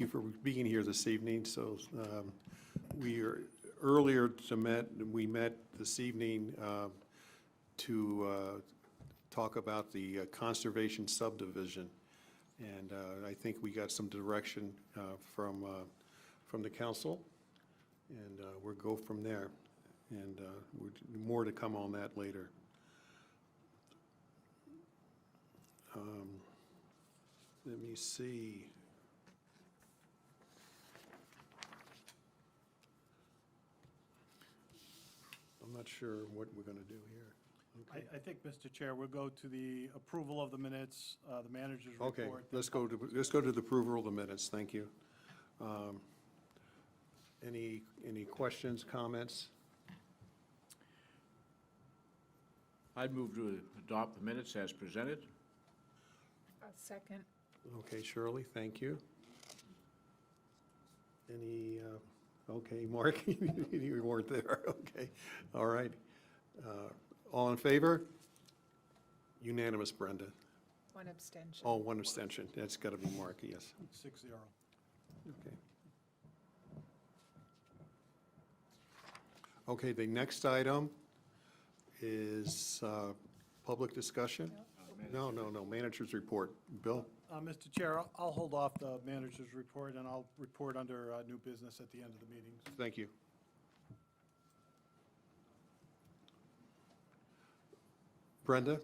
you for being here this evening. So we are earlier we met this evening to talk about the conservation subdivision. And I think we got some direction from the council, and we'll go from there. And more to come on that later. Let me see. I'm not sure what we're going to do here. Okay. I think, Mr. Chair, we'll go to the approval of the minutes, the manager's report. Okay, let's go to the approval of the minutes. Thank you. Any questions, comments? I'd move to adopt the minutes as presented. Second. Okay, Shirley, thank you. Any, okay, Mark, you weren't there, okay, all right. All in favor? Unanimous, Brenda. One abstention. Oh, one abstention, that's got to be Mark, yes. 6-0. Okay. Okay, the next item is public discussion? No, manager's report. Bill? Mr. Chair, I'll hold off the manager's report, and I'll report under new business at the end of the meeting. Thank you. Brenda?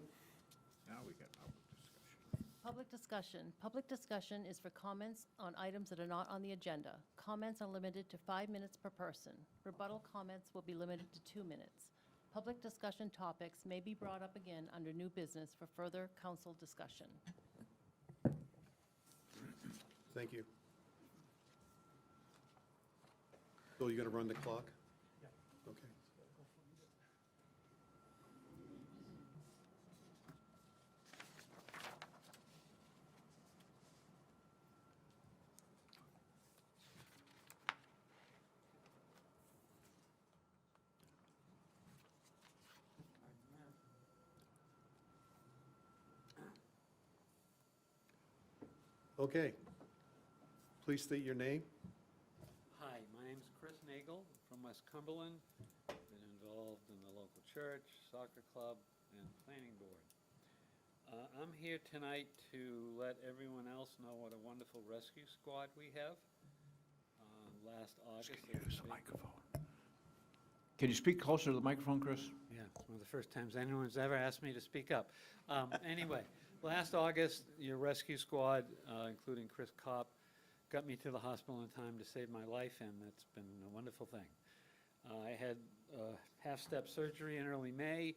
Now we got public discussion. Public discussion. Public discussion is for comments on items that are not on the agenda. Comments are limited to 5 minutes per person. Rebuttal comments will be limited to 2 minutes. Public discussion topics may be brought up again under new business for further council discussion. Thank you. Bill, you going to run the clock? Yeah. Okay. Okay. Please state your name. Hi, my name's Chris Nagel from West Cumberland. Been involved in the local church, soccer club, and planning board. I'm here tonight to let everyone else know what a wonderful rescue squad we have. Last August. Use the microphone. Can you speak closer to the microphone, Chris? Yeah, it's one of the first times anyone's ever asked me to speak up. Anyway, last August, your rescue squad, including Chris Kopp, got me to the hospital in time to save my life, and it's been a wonderful thing. I had half-step surgery in early May,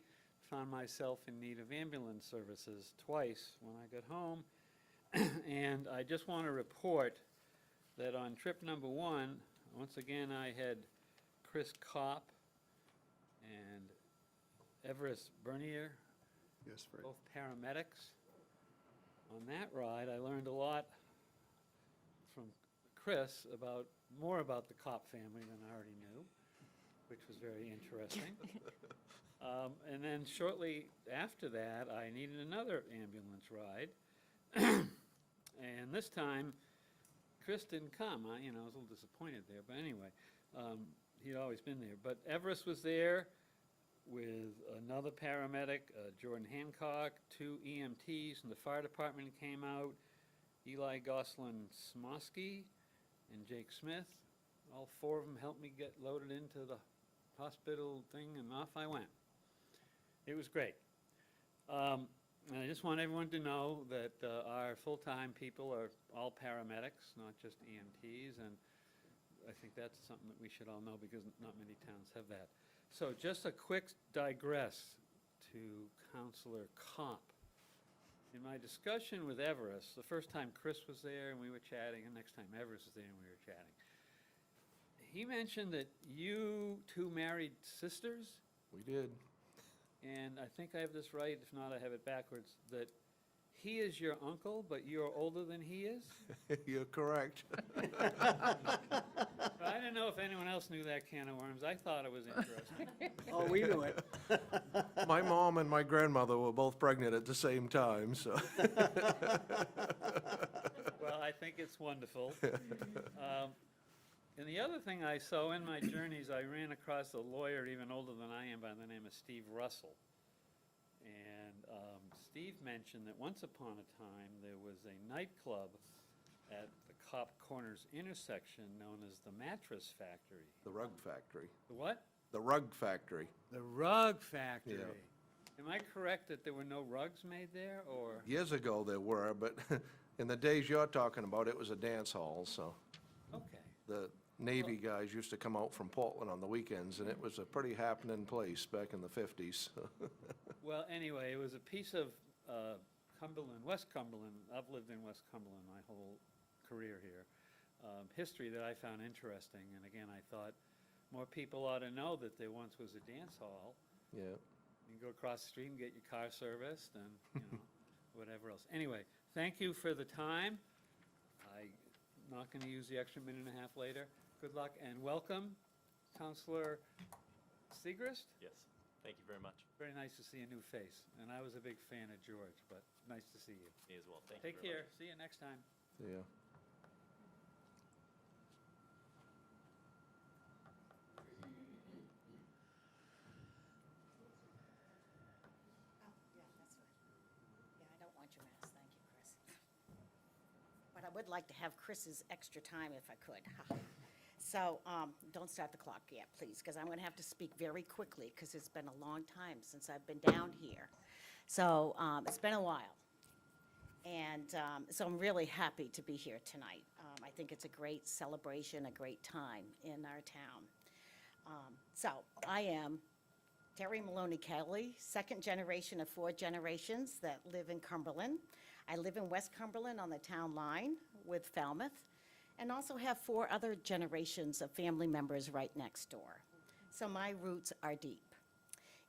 found myself in need of ambulance services twice when I got home, and I just want to report that on trip number 1, once again, I had Chris Kopp and Everest Bernier, Yes, Fred. both paramedics. On that ride, I learned a lot from Chris more about the Kopp family than I already knew, which was very interesting. And then shortly after that, I needed another ambulance ride. And this time, Chris didn't come. I was a little disappointed there, but anyway, he'd always been there. But Everest was there with another paramedic, Jordan Hancock, 2 EMTs, and the fire department came out, Eli Goslin-Smosky and Jake Smith. All 4 of them helped me get loaded into the hospital thing, and off I went. It was great. And I just want everyone to know that our full-time people are all paramedics, not just EMTs, and I think that's something that we should all know because not many towns have that. So just a quick digress to Councillor Kopp. In my discussion with Everest, the first time Chris was there and we were chatting, and next time Everest was there and we were chatting, he mentioned that you 2 married sisters, We did. and I think I have this right, if not I have it backwards, that he is your uncle, but you're older than he is? You're correct. I didn't know if anyone else knew that can of worms. I thought it was interesting. Oh, we knew it. My mom and my grandmother were both pregnant at the same time, so. Well, I think it's wonderful. And the other thing I saw in my journeys, I ran across a lawyer even older than I am by the name of Steve Russell. And Steve mentioned that once upon a time, there was a nightclub at the Cop Corners intersection known as the Mattress Factory. The rug factory. The what? The rug factory. The Rug Factory. Am I correct that there were no rugs made there, or? Years ago there were, but in the days you're talking about, it was a dance hall, so Okay. the Navy guys used to come out from Portland on the weekends, and it was a pretty happening place back in the 50s. Well, anyway, it was a piece of Cumberland, West Cumberland. I've lived in West Cumberland my whole career here. History that I found interesting, and again, I thought more people ought to know that there once was a dance hall. Yeah. You can go across the street and get your car serviced and, you know, whatever else. Anyway, thank you for the time. I'm not going to use the extra minute and a half later. Good luck and welcome, Councillor Segrist. Yes, thank you very much. Very nice to see a new face, and I was a big fan of George, but nice to see you. Me as well, thank you Take very care, much. see you next time. Yeah. Yeah, that's right. Yeah, I don't want your mask, thank you, Chris. But I would like to have Chris's extra time if I could. So, don't start the clock yet, please, because I'm going to have to speak very quickly, because it's been a long time since I've been down here. So, it's been a while. And so I'm really happy to be here tonight. I think it's a great celebration, a great time in our town. So, I am Terry Maloney Kelly, second generation of 4 generations that live in Cumberland. I live in West Cumberland on the town line with Falmouth, and also have 4 other generations of family members right next door. So my roots are deep.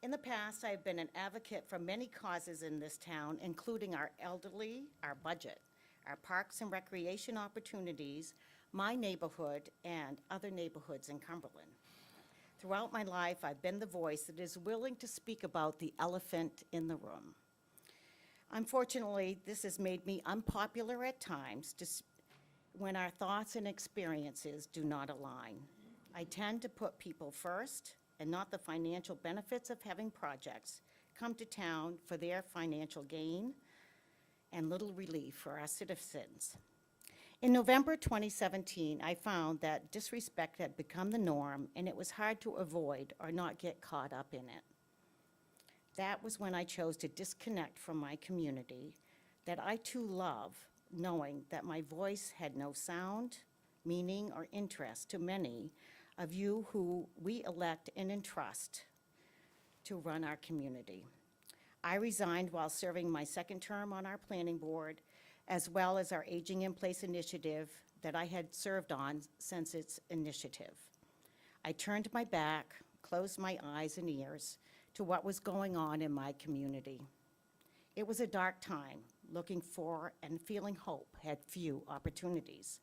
In the past, I've been an advocate for many causes in this town, including our elderly, our budget, our parks and recreation opportunities, my neighborhood, and other neighborhoods in Cumberland. Throughout my life, I've been the voice that is willing to speak about the elephant in the room. Unfortunately, this has made me unpopular at times when our thoughts and experiences do not align. I tend to put people first and not the financial benefits of having projects come to town for their financial gain and little relief for our citizens. In November 2017, I found that disrespect had become the norm, and it was hard to avoid or not get caught up in it. That was when I chose to disconnect from my community that I too love, knowing that my voice had no sound, meaning, or interest to many of you who we elect and entrust to run our community. I resigned while serving my second term on our planning board, as well as our Aging in Place initiative that I had served on since its initiative. I turned my back, closed my eyes and ears to what was going on in my community. It was a dark time. Looking for and feeling hope had few opportunities.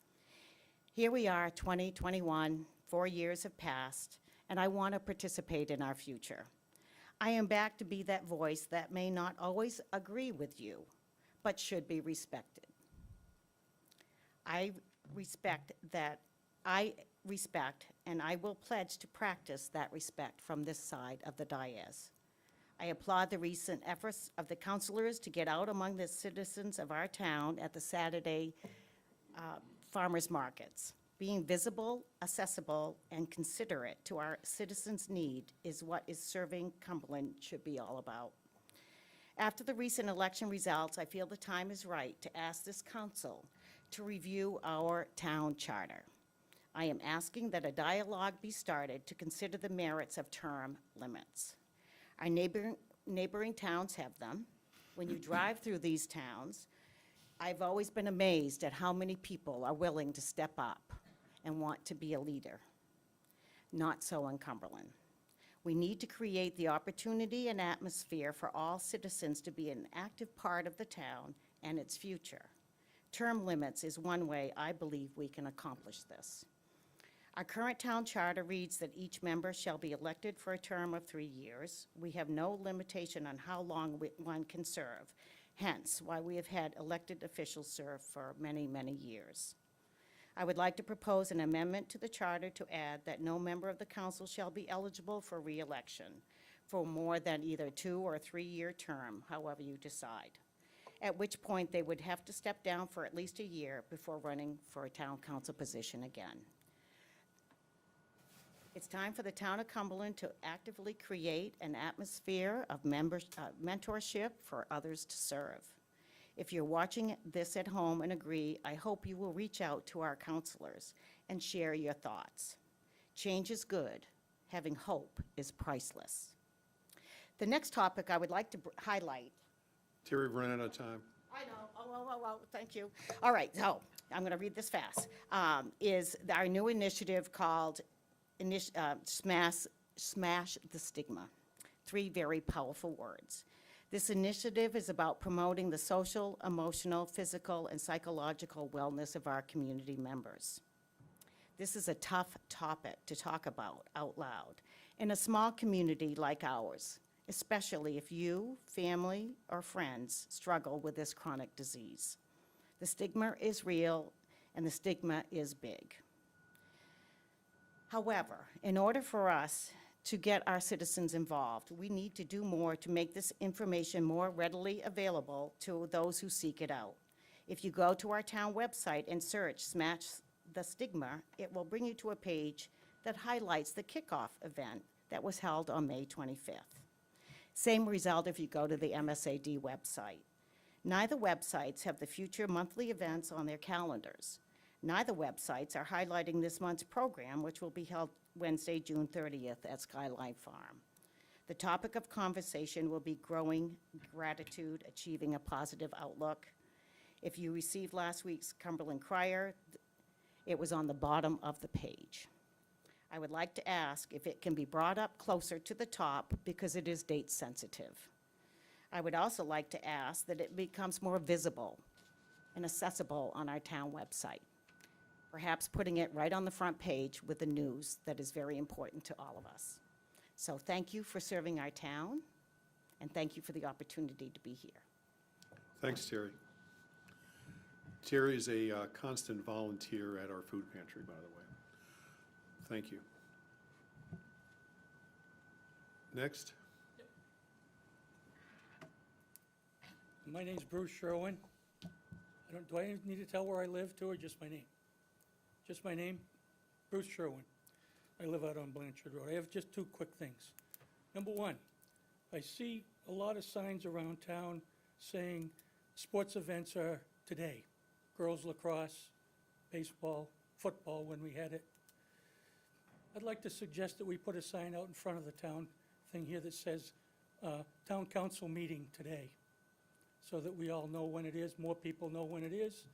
Here we are, 2021, 4 years have passed, and I want to participate in our future. I am back to be that voice that may not always agree with you, but should be respected. I respect, and I will pledge to practice that respect from this side of the dais. I applaud the recent efforts of the councillors to get out among the citizens of our town at the Saturday farmers markets. Being visible, accessible, and considerate to our citizens' need is what is serving Cumberland should be all about. After the recent election results, I feel the time is right to ask this council to review our town charter. I am asking that a dialogue be started to consider the merits of term limits. Our neighboring towns have them. When you drive through these towns, I've always been amazed at how many people are willing to step up and want to be a leader. Not so in Cumberland. We need to create the opportunity and atmosphere for all citizens to be an active part of the town and its future. Term limits is one way I believe we can accomplish this. Our current town charter reads that each member shall be elected for a term of 3 years. We have no limitation on how long one can serve. hence why we have had elected officials serve for many, many years. I would like to propose an amendment to the charter to add that no member of the council shall be eligible for re-election for more than either 2 or 3-year term, however you decide, at which point they would have to step down for at least a year before running for a town council position again. It's time for the town of Cumberland to actively create an atmosphere of mentorship for others to serve. If you're watching this at home and agree, I hope you will reach out to our councilors and share your thoughts. Change is good. Having hope is priceless. The next topic I would like to highlight. Terry, we're running out of time. I know, oh, thank you. All right, so, I'm gonna read this fast, is our new initiative called Smash the Stigma. 3 very powerful words. This initiative is about promoting the social, emotional, physical, and psychological wellness of our community members. This is a tough topic to talk about out loud in a small community like ours, especially if you, family, or friends struggle with this chronic disease. The stigma is real, and the stigma is big. However, in order for us to get our citizens involved, we need to do more to make this information more readily available to those who seek it out. If you go to our town website and search Smash the Stigma, it will bring you to a page that highlights the kickoff event that was held on May 25th. Same result if you go to the MSAD website. Neither websites have the future monthly events on their calendars. Neither websites are highlighting this month's program, which will be held Wednesday, June 30th at Skyline Farm. The topic of conversation will be growing gratitude, achieving a positive outlook. If you received last week's Cumberland Crier, it was on the bottom of the page. I would like to ask if it can be brought up closer to the top because it is date sensitive. I would also like to ask that it becomes more visible and accessible on our town website. Perhaps putting it right on the front page with the news that is very important to all of us. So thank you for serving our town, and thank you for the opportunity to be here. Thanks, Terry. Terry is a constant volunteer at our food pantry, by the way. Thank you. Next. My name's Bruce Sherwin. Do I need to tell where I live too, or just my name? Just my name, Bruce Sherwin. I live out on Blanchard Road. I have just 2 quick things. Number 1, I see a lot of signs around town saying sports events are today. Girls lacrosse, baseball, football when we had it. I'd like to suggest that we put a sign out in front of the town thing here that says, Town Council meeting today, so that we all know when it is, more people know when it is,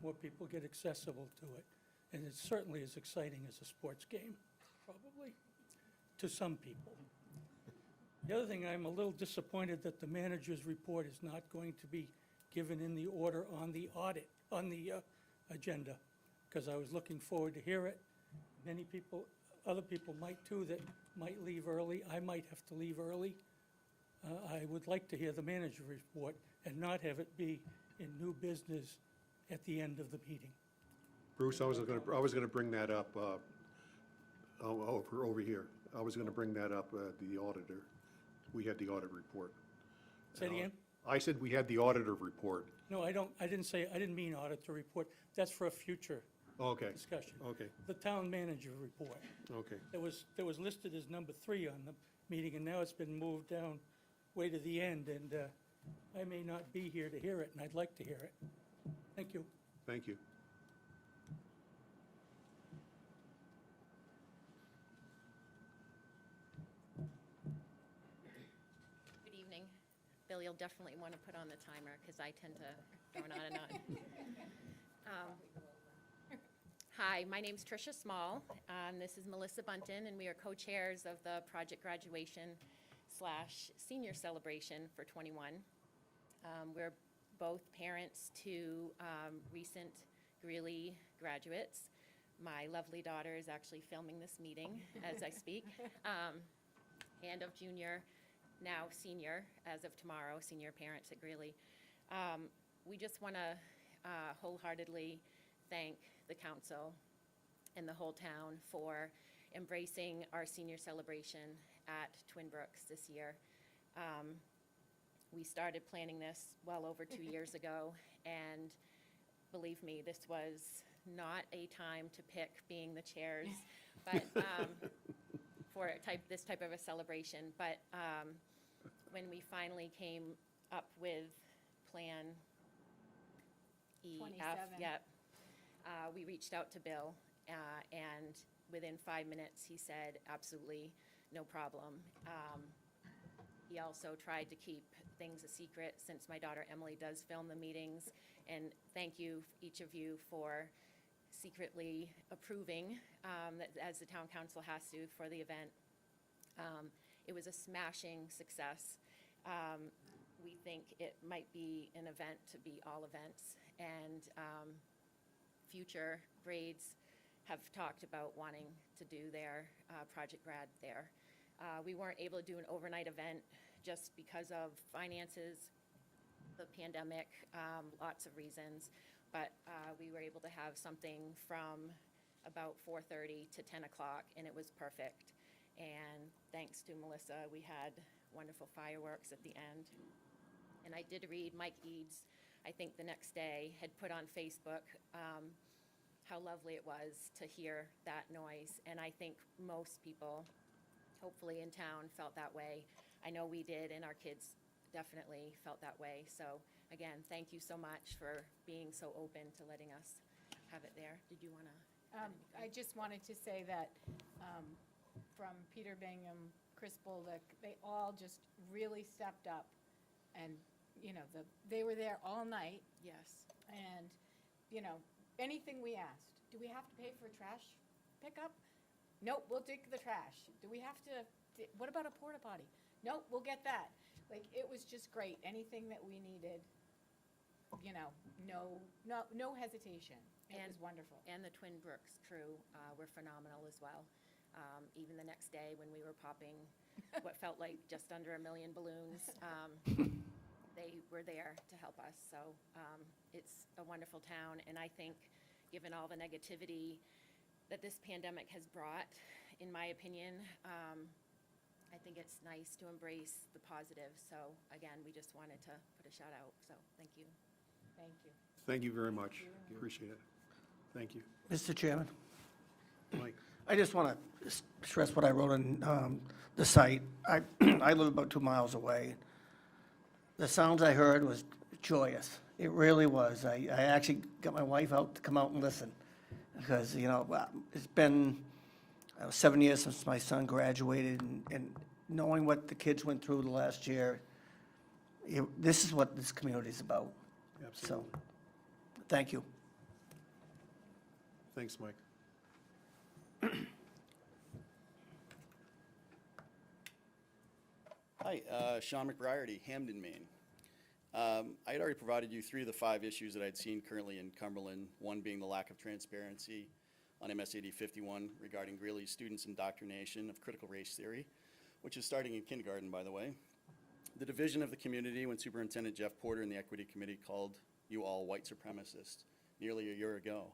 more people get accessible to it. And it certainly is exciting as a sports game, probably, to some people. The other thing, I'm a little disappointed that the manager's report is not going to be given in the order on the audit, on the agenda, because I was looking forward to hear it. Many people, other people might too, that might leave early. I might have to leave early. I would like to hear the manager's report and not have it be in new business at the end of the meeting. Bruce, I was gonna bring that up over here. I was gonna bring that up, the auditor. We had the audit report. Say it again? I said we had the auditor report. No, I didn't mean auditor report. That's for a future Okay, discussion. okay, The town manager report. okay. That was listed as number 3 on the meeting, and now it's been moved down way to the end, and I may not be here to hear it, and I'd like to hear it. Thank you. Thank you. Good evening. Bill, you'll definitely want to put on the timer because I tend to drone on and on. Hi, my name's Tricia Small. This is Melissa Bunton, and we are co-chairs of the project graduation / senior celebration for 21. We're both parents to recent Greeley graduates. My lovely daughter is actually filming this meeting as I speak. And of junior, now senior, as of tomorrow, senior parents at Greeley. We just want to wholeheartedly thank the council and the whole town for embracing our senior celebration at Twin Brooks this year. We started planning this well over 2 years ago, and believe me, this was not a time to pick being the chairs, but for this type of a celebration. But when we finally came up with Plan EF, 27. yep, we reached out to Bill, and within 5 minutes, he said, absolutely, no problem. He also tried to keep things a secret, since my daughter Emily does film the meetings. And thank you, each of you, for secretly approving, as the town council has to, for the event. It was a smashing success. We think it might be an event to be all events, and future grades have talked about wanting to do their project grad there. We weren't able to do an overnight event just because of finances, the pandemic, lots of reasons, but we were able to have something from about 4:30 to 10 o'clock, and it was perfect. And thanks to Melissa, we had wonderful fireworks at the end. And I did read Mike Eads, I think the next day, had put on Facebook how lovely it was to hear that noise. And I think most people, hopefully in town, felt that way. I know we did, and our kids definitely felt that way. So again, thank you so much for being so open to letting us have it there. Did you want to? I just wanted to say that from Peter Bingham, Chris Bolduc, they all just really stepped up, and, you know, they were there all night, Yes. and, you know, anything we asked. Do we have to pay for a trash pickup? Nope, we'll dig the trash. Do we have to, what about a porta potty? Nope, we'll get that. Like, it was just great. Anything that we needed, you know, no hesitation. It was wonderful. And the Twin Brooks crew were phenomenal as well. Even the next day, when we were popping what felt like just under 1 million balloons, they were there to help us. So it's a wonderful town, and I think, given all the negativity that this pandemic has brought, in my opinion, I think it's nice to embrace the positive. So again, we just wanted to put a shout out. So thank you. Thank you. Thank you very much. Appreciate it. Thank you. Mr. Chairman, Mike? I just want to stress what I wrote on the site. I live about 2 miles away. The sounds I heard was joyous. It really was. I actually got my wife out to come out and listen, because, you know, it's been 7 years since my son graduated, and knowing what the kids went through the last year, this is what this community is about. Absolutely. So, thank you. Thanks, Mike. Hi, Sean McBriarty, Hamden, Maine. I had already provided you 3 of the 5 issues that I'd seen currently in Cumberland, one being the lack of transparency on MSAD 51 regarding Greeley's students' indoctrination of critical race theory, which is starting in kindergarten, by the way. The division of the community when Superintendent Jeff Porter and the Equity Committee called you all white supremacists nearly a year ago.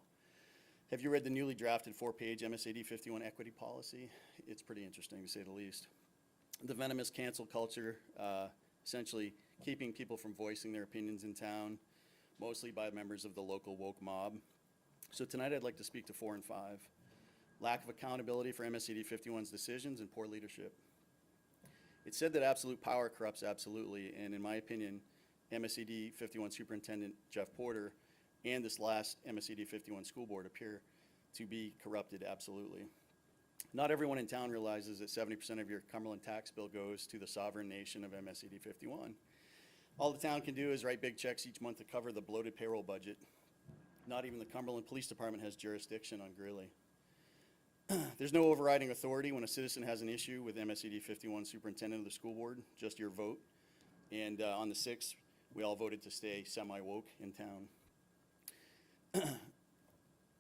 Have you read the newly drafted 4-page MSAD 51 equity policy? It's pretty interesting, to say the least. The venomous cancel culture, essentially keeping people from voicing their opinions in town, mostly by members of the local woke mob. So tonight I'd like to speak to 4 and 5. Lack of accountability for MSAD 51's decisions and poor leadership. It's said that absolute power corrupts absolutely, and in my opinion, MSAD 51 Superintendent Jeff Porter and this last MSAD 51 school board appear to be corrupted absolutely. Not everyone in town realizes that 70% of your Cumberland tax bill goes to the sovereign nation of MSAD 51. All the town can do is write big checks each month to cover the bloated payroll budget. Not even the Cumberland Police Department has jurisdiction on Greeley. There's no overriding authority when a citizen has an issue with MSAD 51 superintendent of the school board, just your vote. And on the 6th, we all voted to stay semi-woke in town.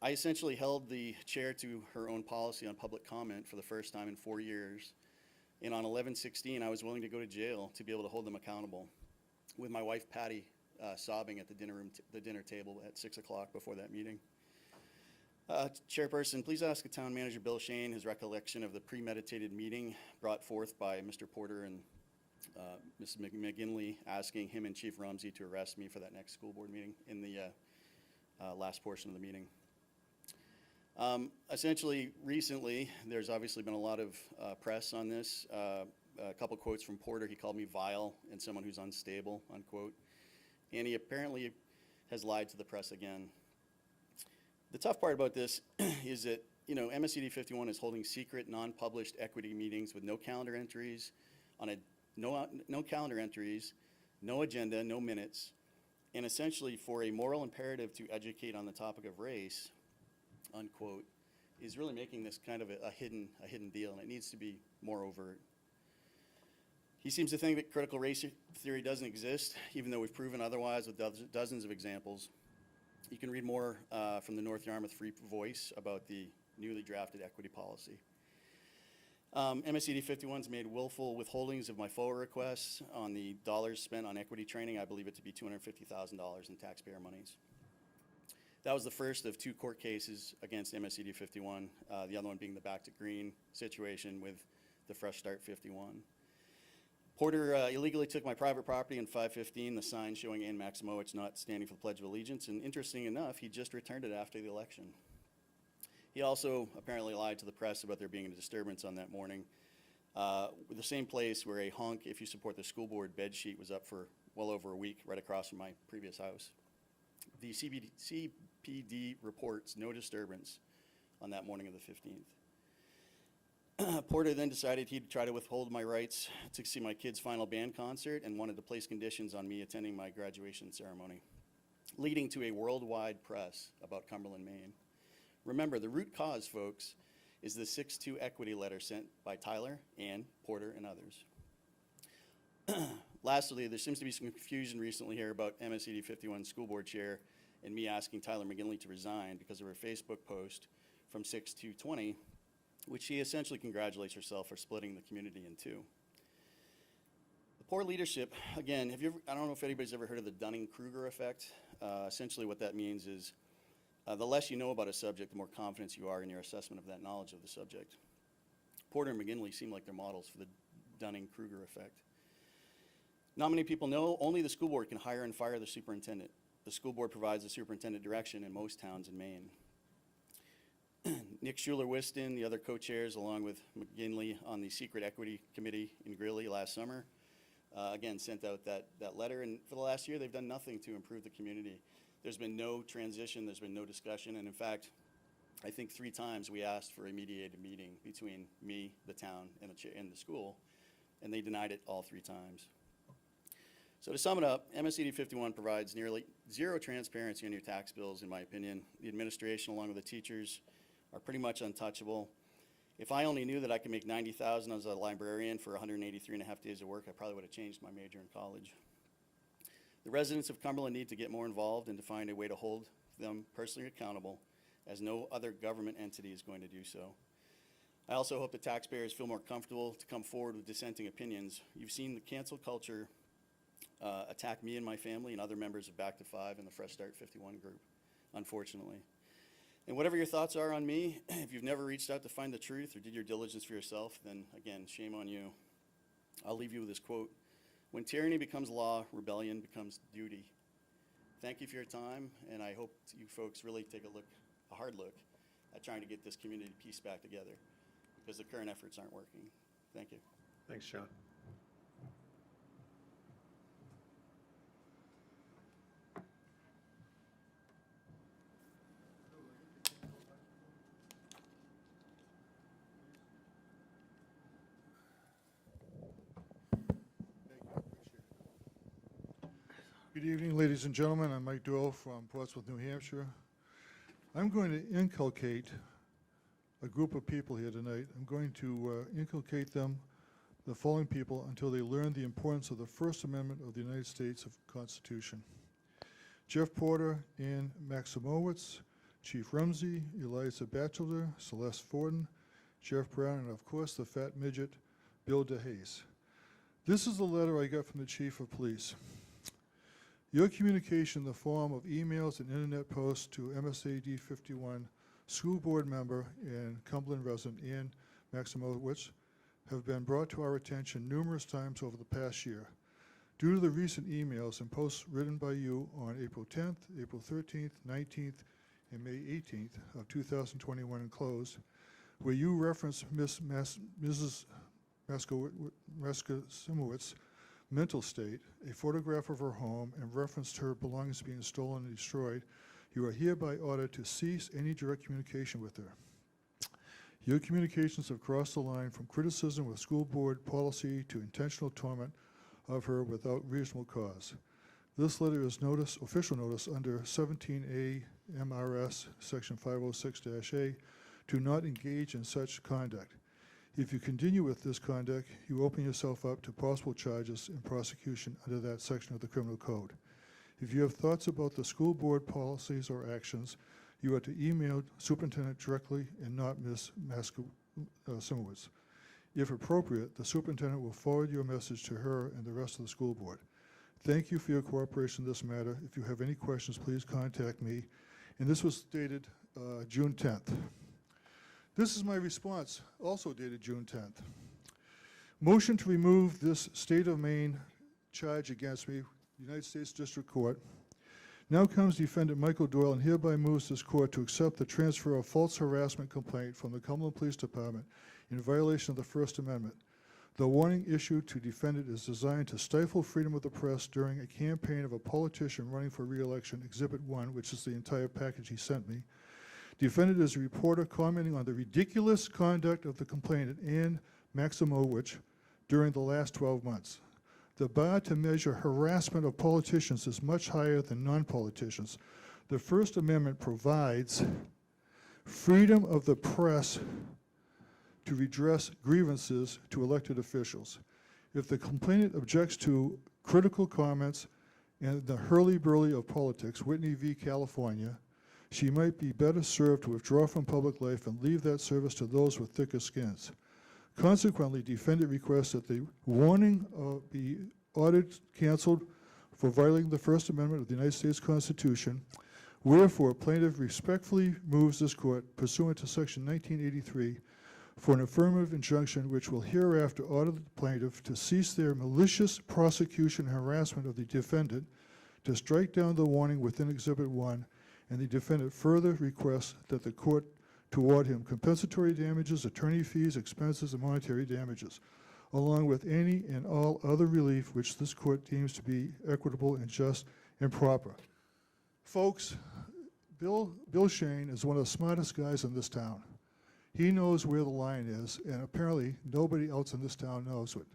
I essentially held the chair to her own policy on public comment for the first time in 4 years. And on 11/16, I was willing to go to jail to be able to hold them accountable. With my wife, Patty, sobbing at the dinner table at 6 o'clock before that meeting. Chairperson, please ask the town manager, Bill Shane, his recollection of the premeditated meeting brought forth by Mr. Porter and Mrs. McGinley, asking him and Chief Rumsey to arrest me for that next school board meeting in the last portion of the meeting. Essentially, recently, there's obviously been a lot of press on this. A couple quotes from Porter. He called me vile and someone who's unstable, unquote. And he apparently has lied to the press again. The tough part about this is that, you know, MSCD 51 is holding secret, non-published equity meetings with no calendar entries, no calendar entries, no agenda, no minutes, and essentially for a moral imperative to educate on the topic of race, unquote, is really making this kind of a hidden deal, and it needs to be more overt. He seems to think that critical race theory doesn't exist, even though we've proven otherwise with dozens of examples. You can read more from the North Yarmouth Free Voice about the newly drafted equity policy. MSCD 51's made willful withholdings of my FOA requests on the dollars spent on equity training. I believe it to be $250,000 in taxpayer monies. That was the first of 2 court cases against MSCD 51, the other one being the Back to Green situation with the Fresh Start 51. Porter illegally took my private property in 515, the sign showing Ann Maximowicz not standing for the Pledge of Allegiance, and interesting enough, he just returned it after the election. He also apparently lied to the press about there being a disturbance on that morning. The same place where a honk, if you support the school board bed sheet, was up for well over a week, right across from my previous house. The CPD reports no disturbance on that morning of the 15th. Porter then decided he'd try to withhold my rights to see my kid's final band concert and wanted to place conditions on me attending my graduation ceremony, leading to a worldwide press about Cumberland, Maine. Remember, the root cause, folks, is the 6-2 equity letter sent by Tyler, Ann, Porter, and others. Lastly, there seems to be some confusion recently here about MSCD 51 school board chair and me asking Tyler McGinley to resign because of her Facebook post from 6/2/20, which she essentially congratulates herself for splitting the community in 2. The poor leadership, again, I don't know if anybody's ever heard of the Dunning-Kruger effect. Essentially what that means is the less you know about a subject, the more confidence you are in your assessment of that knowledge of the subject. Porter and McGinley seem like they're models for the Dunning-Kruger effect. Not many people know, only the school board can hire and fire the superintendent. The school board provides the superintendent direction in most towns in Maine. Nick Schuler-Wiston, the other co-chairs, along with McGinley on the secret equity committee in Greeley last summer, again, sent out that letter, and for the last year, they've done nothing to improve the community. There's been no transition, there's been no discussion, and in fact, I think 3 times we asked for a mediated meeting between me, the town, and the school, and they denied it all 3 times. So to sum it up, MSCD 51 provides nearly 0 transparency on your tax bills, in my opinion. The administration, along with the teachers, are pretty much untouchable. If I only knew that I could make $90,000 as a librarian for 183.5 days of work, I probably would have changed my major in college. The residents of Cumberland need to get more involved and to find a way to hold them personally accountable, as no other government entity is going to do so. I also hope the taxpayers feel more comfortable to come forward with dissenting opinions. You've seen the cancel culture attack me and my family and other members of Back to 5 and the Fresh Start 51 group, unfortunately. And whatever your thoughts are on me, if you've never reached out to find the truth or did your diligence for yourself, then again, shame on you. I'll leave you with this quote: "When tyranny becomes law, rebellion becomes duty." Thank you for your time, and I hope you folks really take a hard look at trying to get this community piece back together, because the current efforts aren't working. Thank you. Thanks, Sean. Good evening, ladies and gentlemen. I'm Mike Doyle from Portsmouth, New Hampshire. I'm going to inculcate a group of people here tonight. I'm going to inculcate them, the following people, until they learn the importance of the First Amendment of the United States Constitution. Jeff Porter, Ann Maximowicz, Chief Rumsey, Eliza Batchelder, Celeste Forden, Jeff Brown, and of course the fat midget, Bill DeHace. This is the letter I got from the Chief of Police. Your communication in the form of emails and internet posts to MSAD 51 school board member and Cumberland resident Ann Maximowicz have been brought to our attention numerous times over the past year. Due to the recent emails and posts written by you on April 10th, April 13th, 19th, and May 18th of 2021 enclosed, where you reference Mrs. Maximowicz mental state, a photograph of her home, and referenced her belongings being stolen and destroyed, you are hereby ordered to cease any direct communication with her. Your communications have crossed the line from criticism of school board policy to intentional torment of her without reasonable cause. This letter is official notice under 17A MRS Section 506-A to not engage in such conduct. If you continue with this conduct, you open yourself up to possible charges and prosecution under that section of the criminal code. If you have thoughts about the school board policies or actions, you are to email superintendent directly and not Ms. Maximowicz. If appropriate, the superintendent will forward your message to her and the rest of the school board. Thank you for your cooperation in this matter. If you have any questions, please contact me. And this was dated June 10th. This is my response, also dated June 10th. Motion to remove this state of Maine charge against me, United States District Court. Now comes defendant Michael Doyle and hereby moves this court to accept the transfer of false harassment complaint from the Cumberland Police Department in violation of the First Amendment. The warning issued to defendant is designed to stifle freedom of the press during a campaign of a politician running for re-election, Exhibit 1, which is the entire package he sent me. Defendant is a reporter commenting on the ridiculous conduct of the complainant, Ann Maximowicz, during the last 12 months. The bar to measure harassment of politicians is much higher than non-politicians. The First Amendment provides freedom of the press to redress grievances to elected officials. If the complainant objects to critical comments and the hurly-burly of politics, Whitney v. California, she might be better served to withdraw from public life and leave that service to those with thicker skins. Consequently, defendant requests that the warning be ordered canceled for violating the First Amendment of the United States Constitution. Wherefore, plaintiff respectfully moves this court, pursuant to Section 1983, for an affirmative injunction which will hereafter order the plaintiff to cease their malicious prosecution and harassment of the defendant, to strike down the warning within Exhibit 1, and the defendant further requests that the court to award him compensatory damages, attorney fees, expenses, and monetary damages, along with any and all other relief which this court deems to be equitable and just and proper. Folks, Bill Shane is one of the smartest guys in this town. He knows where the line is, and apparently nobody else in this town knows it.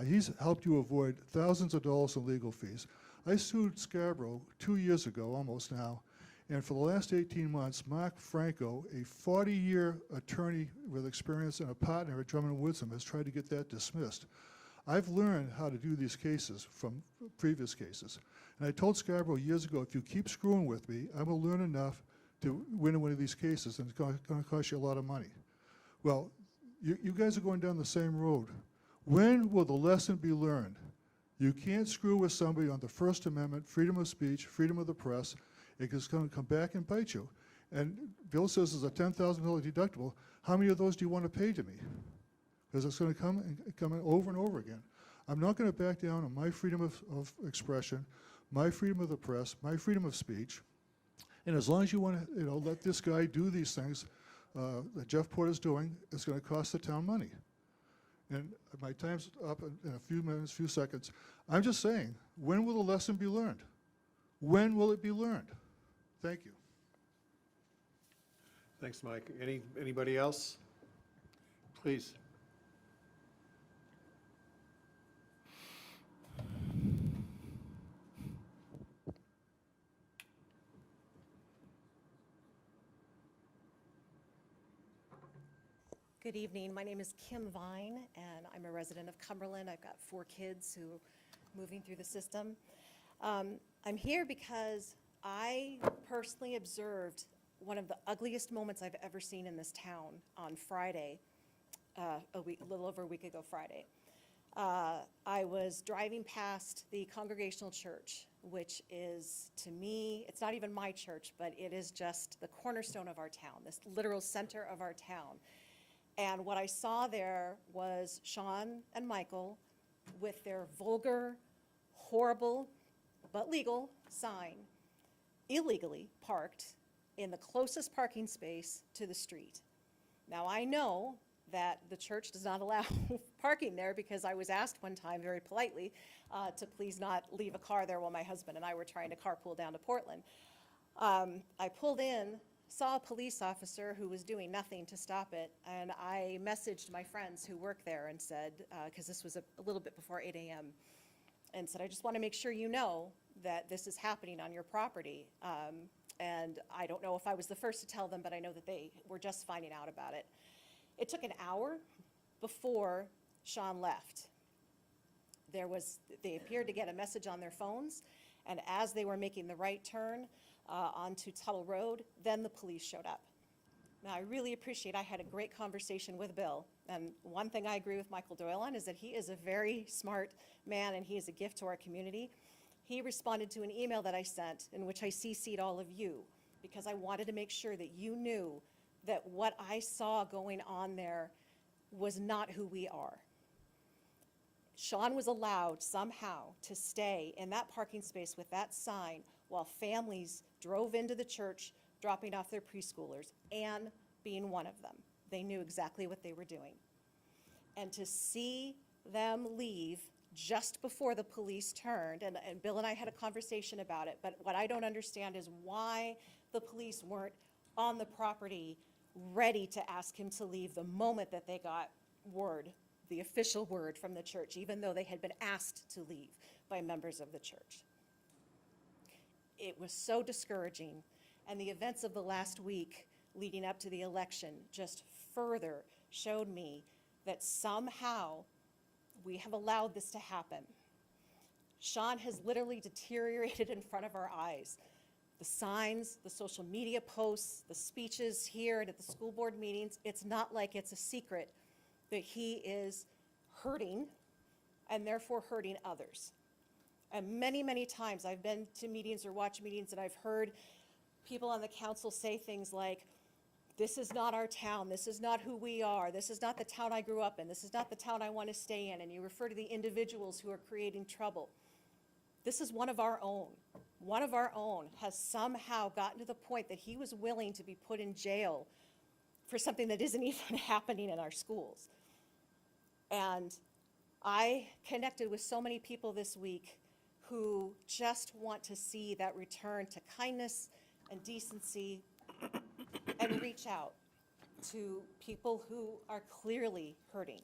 He's helped you avoid thousands of dollars in legal fees. I sued Scarborough 2 years ago, almost now, and for the last 18 months, Mark Franco, a 40-year attorney with experience and a partner at Drummond Woodsum, has tried to get that dismissed. I've learned how to do these cases from previous cases. And I told Scarborough years ago, if you keep screwing with me, I will learn enough to win one of these cases, and it's going to cost you a lot of money. Well, you guys are going down the same road. When will the lesson be learned? You can't screw with somebody on the First Amendment, freedom of speech, freedom of the press. It's going to come back and bite you. And Bill says there's a $10,000 deductible. How many of those do you want to pay to me? Because it's going to come in over and over again. I'm not going to back down on my freedom of expression, my freedom of the press, my freedom of speech. And as long as you want to let this guy do these things that Jeff Porter's doing, it's going to cost the town money. And my time's up in a few minutes, few seconds. I'm just saying, when will the lesson be learned? When will it be learned? Thank you. Thanks, Mike. Anybody else? Please. Good evening. My name is Kim Vine, and I'm a resident of Cumberland. I've got 4 kids who are moving through the system. I'm here because I personally observed one of the ugliest moments I've ever seen in this town on Friday, a little over a week ago Friday. I was driving past the Congregational Church, which is, to me, it's not even my church, but it is just the cornerstone of our town, this literal center of our town. And what I saw there was Sean and Michael with their vulgar, horrible, but legal sign, illegally parked in the closest parking space to the street. Now, I know that the church does not allow parking there because I was asked one time very politely to please not leave a car there while my husband and I were trying to carpool down to Portland. I pulled in, saw a police officer who was doing nothing to stop it, and I messaged my friends who work there and said, because this was a little bit before 8 a.m., and said, I just want to make sure you know that this is happening on your property. And I don't know if I was the first to tell them, but I know that they were just finding out about it. It took an hour before Sean left. They appeared to get a message on their phones, and as they were making the right turn onto Tuttle Road, then the police showed up. Now, I really appreciate, I had a great conversation with Bill, and one thing I agree with Michael Doyle on is that he is a very smart man and he is a gift to our community. He responded to an email that I sent in which I CC'd all of you because I wanted to make sure that you knew that what I saw going on there was not who we are. Sean was allowed somehow to stay in that parking space with that sign while families drove into the church dropping off their preschoolers, and being one of them. They knew exactly what they were doing. And to see them leave just before the police turned, and Bill and I had a conversation about it, but what I don't understand is why the police weren't on the property ready to ask him to leave the moment that they got word, the official word from the church, even though they had been asked to leave by members of the church. It was so discouraging, and the events of the last week leading up to the election just further showed me that somehow we have allowed this to happen. Sean has literally deteriorated in front of our eyes. The signs, the social media posts, the speeches here and at the school board meetings, it's not like it's a secret that he is hurting and therefore hurting others. And many, many times I've been to meetings or watched meetings and I've heard people on the council say things like, this is not our town, this is not who we are, this is not the town I grew up in, this is not the town I want to stay in, and you refer to the individuals who are creating trouble. This is one of our own. One of our own has somehow gotten to the point that he was willing to be put in jail for something that isn't even happening in our schools. And I connected with so many people this week who just want to see that return to kindness and decency and reach out to people who are clearly hurting.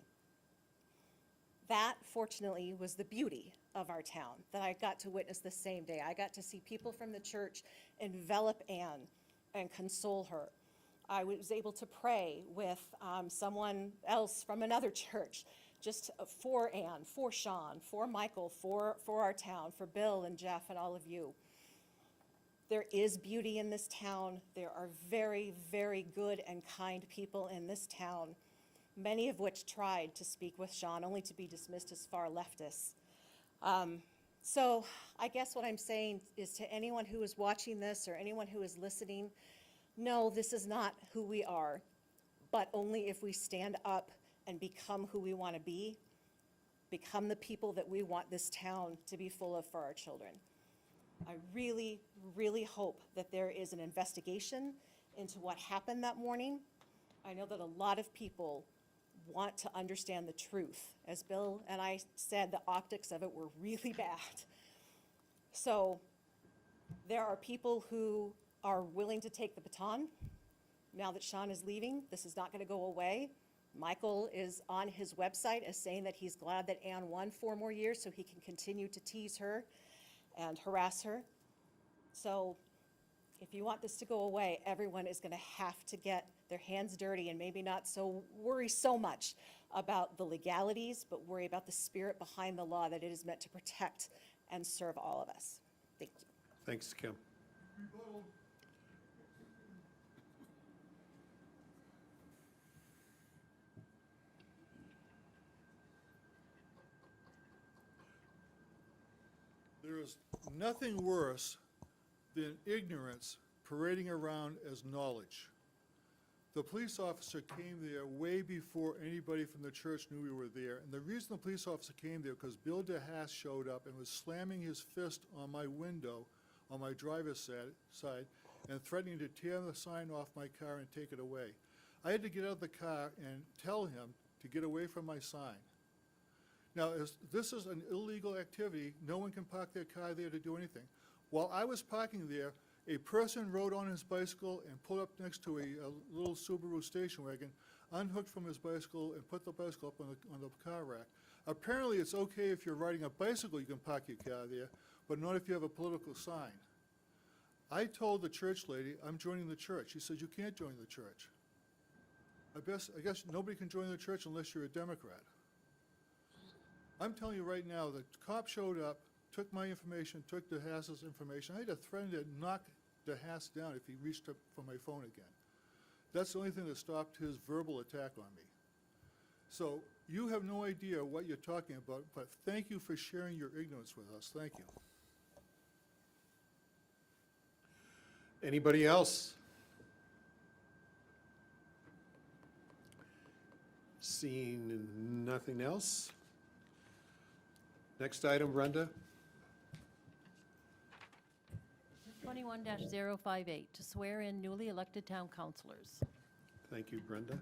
That, fortunately, was the beauty of our town that I got to witness the same day. I got to see people from the church envelop Anne and console her. I was able to pray with someone else from another church, just for Anne, for Sean, for Michael, for our town, for Bill and Jeff and all of you. There is beauty in this town. There are very, very good and kind people in this town, many of which tried to speak with Sean, only to be dismissed as far leftists. So I guess what I'm saying is to anyone who is watching this or anyone who is listening, no, this is not who we are, but only if we stand up and become who we want to be, become the people that we want this town to be full of for our children. I really, really hope that there is an investigation into what happened that morning. I know that a lot of people want to understand the truth. As Bill and I said, the optics of it were really bad. So there are people who are willing to take the baton. Now that Sean is leaving, this is not going to go away. Michael is on his website as saying that he's glad that Anne won 4 more years so he can continue to tease her and harass her. So if you want this to go away, everyone is going to have to get their hands dirty and maybe not so worry so much about the legalities, but worry about the spirit behind the law that it is meant to protect and serve all of us. Thank you. Thanks, Kim. there is nothing worse than ignorance parading around as knowledge. The police officer came there way before anybody from the church knew we were there. And the reason the police officer came there, because Bill DeHaas showed up and was slamming his fist on my window on my driver's side and threatening to tear the sign off my car and take it away. I had to get out of the car and tell him to get away from my sign. Now, this is an illegal activity. No one can park their car there to do anything. While I was parking there, a person rode on his bicycle and pulled up next to a little Subaru station wagon, unhooked from his bicycle and put the bicycle up on the car rack. Apparently, it's okay if you're riding a bicycle, you can park your car there, but not if you have a political sign. I told the church lady, I'm joining the church. She said, you can't join the church. I guess nobody can join the church unless you're a Democrat. I'm telling you right now, the cop showed up, took my information, took DeHaas's information. I had to threaten to knock DeHaas down if he reached up for my phone again. That's the only thing that stopped his verbal attack on me. So you have no idea what you're talking about, but thank you for sharing your ignorance with us. Thank you. Anybody else? Seeing nothing else? Next item, Brenda. 21-058, to swear in newly elected town councilors. Thank you, Brenda.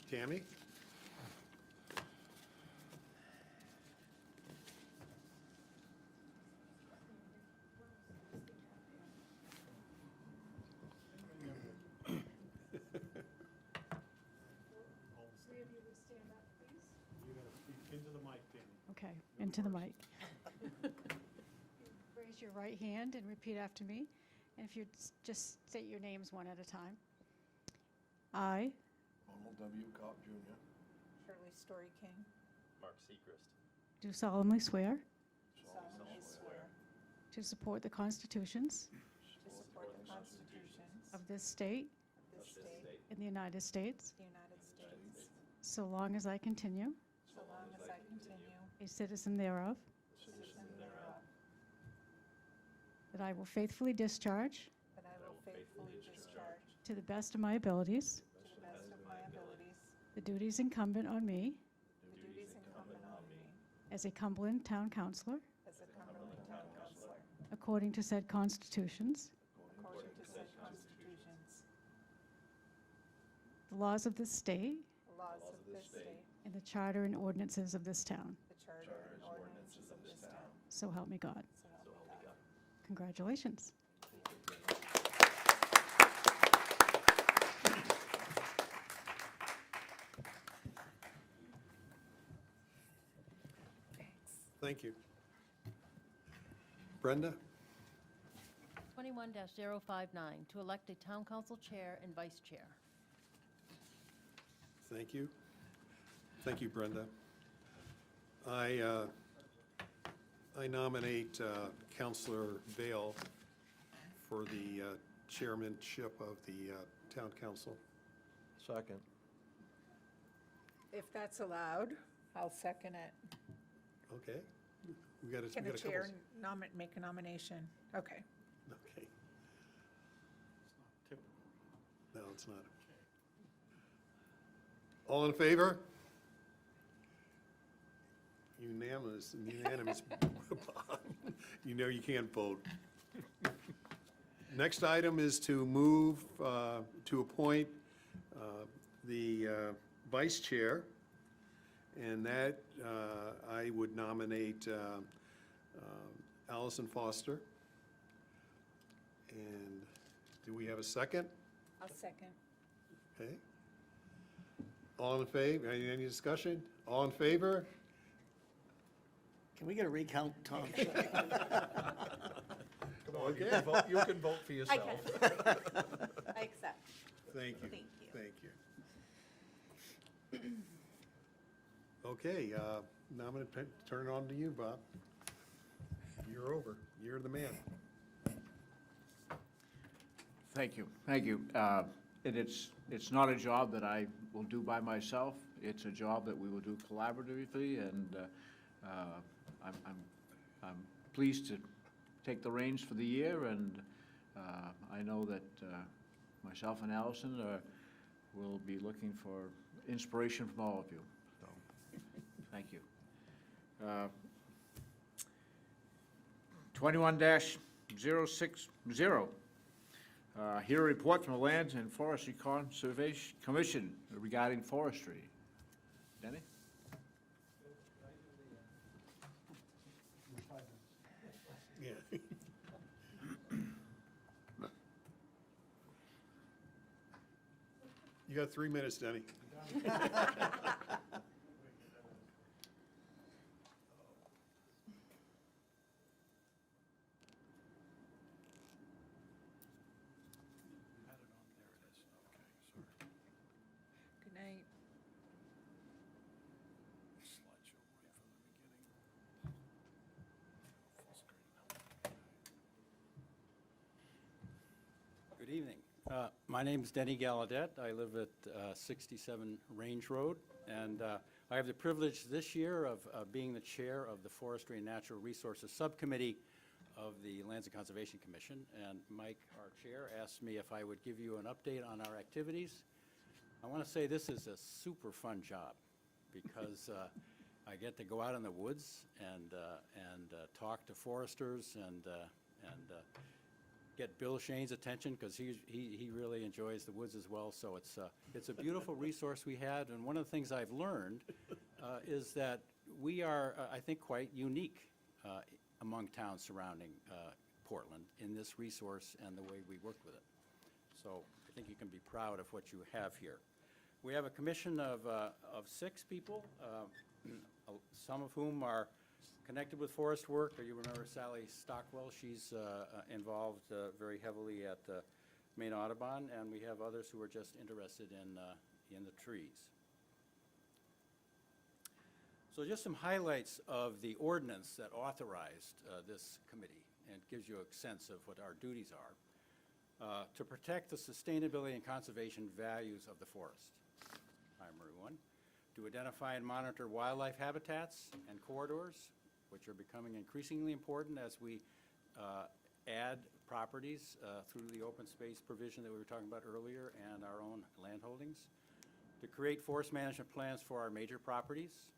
Tammy? Into the mic, Danny. Okay, into the mic. Raise your right hand and repeat after me. And if you'd just state your names one at a time. I Donald W. Cobb Jr. Shirley Story King. Mark Seacrest. do solemnly swear Solemnly swear to support the constitutions to support the constitutions of this state of this state, in the United States, the United States, so long as I continue so long as I continue a citizen thereof, citizen thereof, that I will faithfully discharge that I will faithfully discharge to the best of my abilities to the best of my abilities the duties incumbent on me the duties incumbent on me as a Cumberland Town Councilor, as a Cumberland Town Councilor, according to said constitutions, according to said constitutions, the laws of this state, the laws of this state, and the charter and ordinances of this town. the charter and ordinances of this town, So help me God. so help me God. Congratulations. Thank you. Brenda? 21-059, to elect a town council chair and vice chair. Thank you. Thank you, Brenda. I nominate Councillor Bale for the chairmanship of the town council. Second. If that's allowed, I'll second it. Okay. We got a Can the couple. chair make a nomination? Okay. Okay. It's not typical. No, it's not. All in favor? Unanimous. You know you can't vote. Next item is to move to appoint the vice chair, and that I would nominate Allison Foster. And do we have a second? I'll second. Okay. All in favor? Any discussion? All in favor? Can we get a recount, Tom? Come on, you can vote for yourself. I accept. Thank you. Thank you. Thank you. Okay, nominate, turn it on to you, Bob. You're over. You're the man. Thank you, thank you. And it's not a job that I will do by myself. It's a job that we will do collaboratively, and I'm pleased to take the reins for the year, and I know that myself and Allison will be looking for inspiration from all of you. So, thank you. 21-060. Hear a report from the Lands and Forestry Conservation Commission regarding forestry. Denny? Yeah. You got 3 minutes, Denny. Good night. Good evening. My name is Denny Gallaudet. I live at 67 Range Road, and I have the privilege this year of being the chair of the Forestry and Natural Resources Subcommittee of the Lands and Conservation Commission. And Mike, our chair, asked me if I would give you an update on our activities. I want to say this is a super fun job because I get to go out in the woods and talk to foresters and get Bill Shane's attention because he really enjoys the woods as well. So it's a beautiful resource we had. And one of the things I've learned is that we are, I think, quite unique among towns surrounding Portland in this resource and the way we work with it. So I think you can be proud of what you have here. We have a commission of 6 people, some of whom are connected with forest work. You remember Sally Stockwell, she's involved very heavily at Main Audubon, and we have others who are just interested in the trees. So just some highlights of the ordinance that authorized this committee, and gives you a sense of what our duties are. To protect the sustainability and conservation values of the forest, primary one. To identify and monitor wildlife habitats and corridors, which are becoming increasingly important as we add properties through the open space provision that we were talking about earlier and our own land holdings. To create forest management plans for our major properties.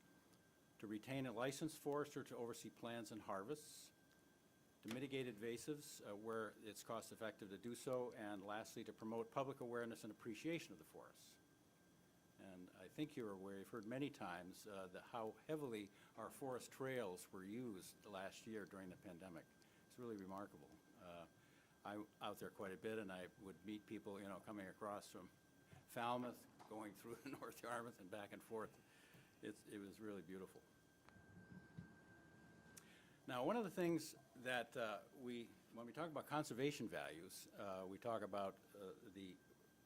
To retain a licensed forester to oversee plans and harvests. To mitigate invasives where it's cost effective to do so. And lastly, to promote public awareness and appreciation of the forests. And I think you're aware, you've heard many times how heavily our forest trails were used last year during the pandemic. It's really remarkable. I'm out there quite a bit, and I would meet people, coming across from Falmouth, going through North Yarmouth and back and forth. It was really beautiful. Now, one of the things that when we talk about conservation values, we talk about the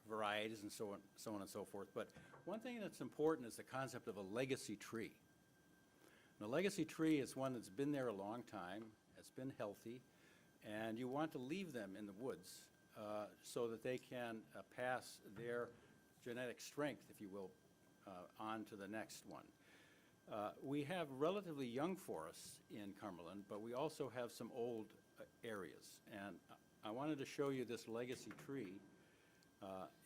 varieties and so on and so forth. But one thing that's important is the concept of a legacy tree. And a legacy tree is one that's been there a long time, it's been healthy, and you want to leave them in the woods so that they can pass their genetic strength, if you will, on to the next one. We have relatively young forests in Cumberland, but we also have some old areas. And I wanted to show you this legacy tree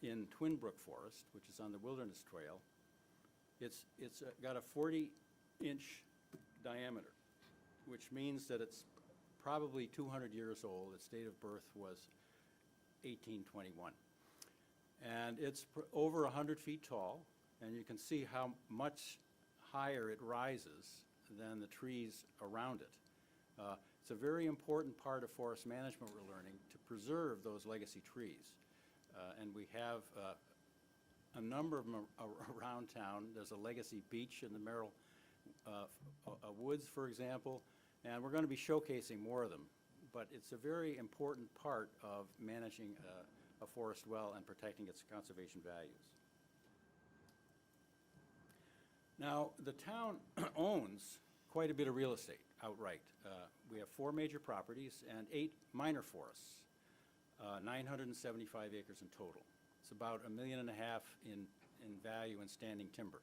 in Twin Brook Forest, which is on the Wilderness Trail. It's got a 40-inch diameter, which means that it's probably 200 years old. Its date of birth was 1821. And it's over 100 feet tall, and you can see how much higher it rises than the trees around it. It's a very important part of forest management we're learning, to preserve those legacy trees. And we have a number of them around town. There's a legacy beech in the Merrill Woods, for example, and we're going to be showcasing more of them. But it's a very important part of managing a forest well and protecting its conservation values. Now, the town owns quite a bit of real estate outright. We have 4 major properties and 8 minor forests, 975 acres in total. It's about $1.5 million in value in standing timber.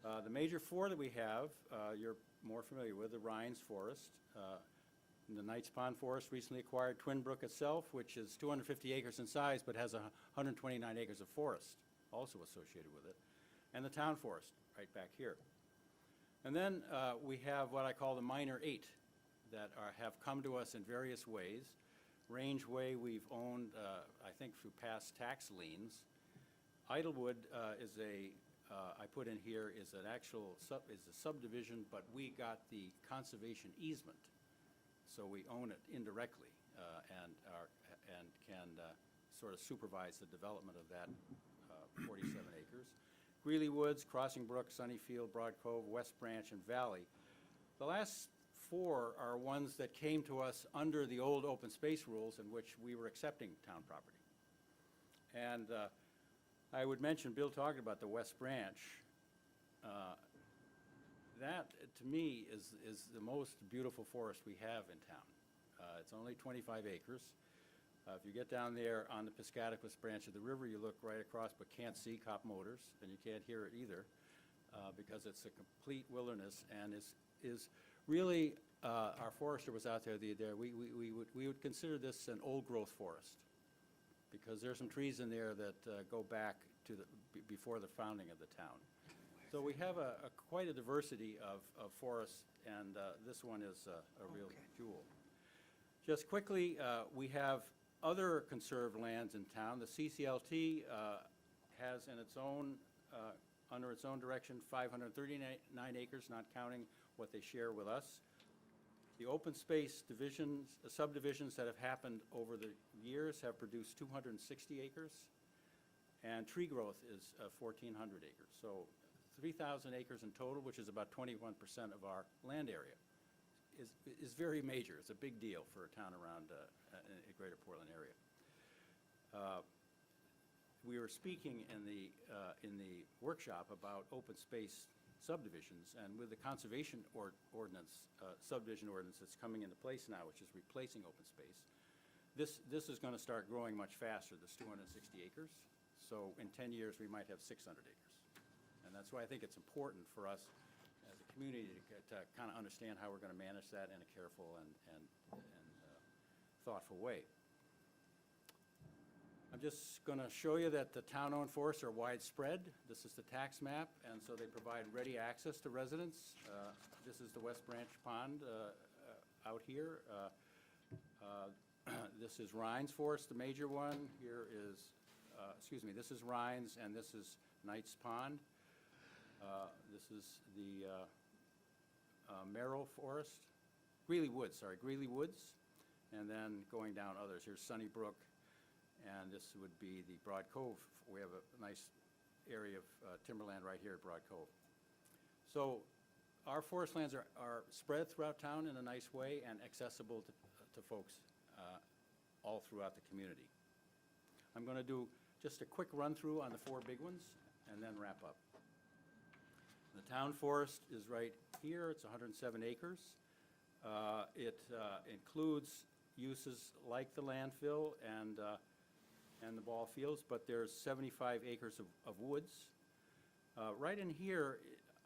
The major four that we have, you're more familiar with, the Rhines Forest. The Knights Pond Forest recently acquired Twin Brook itself, which is 250 acres in size, but has 129 acres of forest also associated with it. And the Town Forest, right back here. And then we have what I call the minor 8 that have come to us in various ways. Range Way we've owned, I think, through past tax liens. Idlewood is I put in here, is an actual, is a subdivision, but we got the conservation easement. So we own it indirectly and can sort of supervise the development of that 47 acres. Greeley Woods, Crossing Brook, Sunnyfield, Broad Cove, West Branch, and Valley. The last 4 are ones that came to us under the old open space rules in which we were accepting town property. And I would mention, Bill talked about the West Branch. That, to me, is the most beautiful forest we have in town. It's only 25 acres. If you get down there on the Piscataquis branch of the river, you look right across but can't see cop motors, and you can't hear it either, because it's a complete wilderness and is really, our forester was out there the other day, we would consider this an old growth forest, because there's some trees in there that go back to before the founding of the town. So we have quite a diversity of forests, and this one is a real jewel. Just quickly, we have other conserved lands in town. The CCLT has in its own, under its own direction, 539 acres, not counting what they share with us. The open space divisions, subdivisions that have happened over the years have produced 260 acres, and tree growth is 1,400 acres. So 3,000 acres in total, which is about 21% of our land area, is very major. It's a big deal for a town around a greater Portland area. We were speaking in the workshop about open space subdivisions, and with the conservation ordinance, subdivision ordinance that's coming into place now, which is replacing open space, this is going to start growing much faster. There's 260 acres, so in 10 years we might have 600 acres. And that's why I think it's important for us as a community to kind of understand how we're going to manage that in a careful and thoughtful way. I'm just going to show you that the town-owned forests are widespread. This is the tax map, and so they provide ready access to residents. This is the West Branch Pond out here. This is Rhines Forest, the major one. Here is, this is Rhines, and this is Knights Pond. This is the Merrill Forest, Greeley Woods, and then going down others. Here's Sunny Brook, and this would be the Broad Cove. We have a nice area of timberland right here at Broad Cove. So our forest lands are spread throughout town in a nice way and accessible to folks all throughout the community. I'm going to do just a quick run-through on the 4 big ones and then wrap up. The town forest is right here. It's 107 acres. It includes uses like the landfill and the ball fields, but there's 75 acres of woods. Right in here,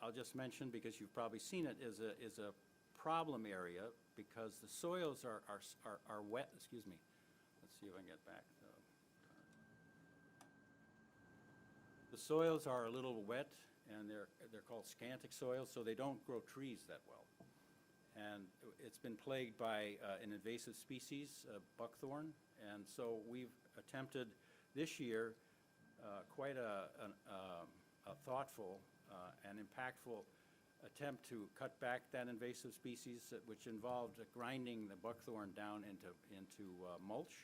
I'll just mention, because you've probably seen it, is a problem area because the soils are wet. Excuse me. Let's see if I can get back. The soils are a little wet, and they're called scantic soils, so they don't grow trees that well. And it's been plagued by an invasive species, buckthorn, and so we've attempted this year quite a thoughtful and impactful attempt to cut back that invasive species, which involved grinding the buckthorn down into mulch.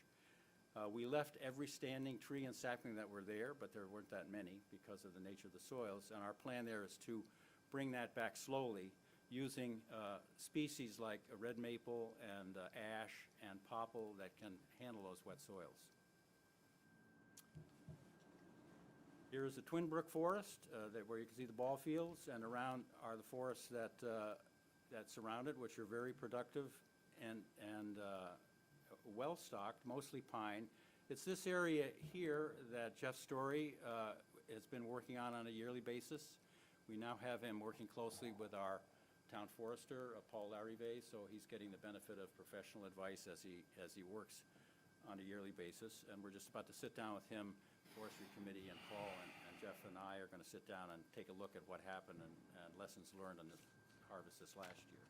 We left every standing tree and sapling that were there, but there weren't that many because of the nature of the soils, and our plan there is to bring that back slowly using species like red maple and ash and popple that can handle those wet soils. Here is the Twin Brook Forest, where you can see the ball fields, and around are the forests that surround it, which are very productive and well-stocked, mostly pine. It's this area here that Jeff Story has been working on a yearly basis. We now have him working closely with our town forester, Paul Larrivee, so he's getting the benefit of professional advice as he works on a yearly basis. And we're just about to sit down with him, Forestry Committee, and Paul and Jeff and I are going to sit down and take a look at what happened and lessons learned on the harvest this last year.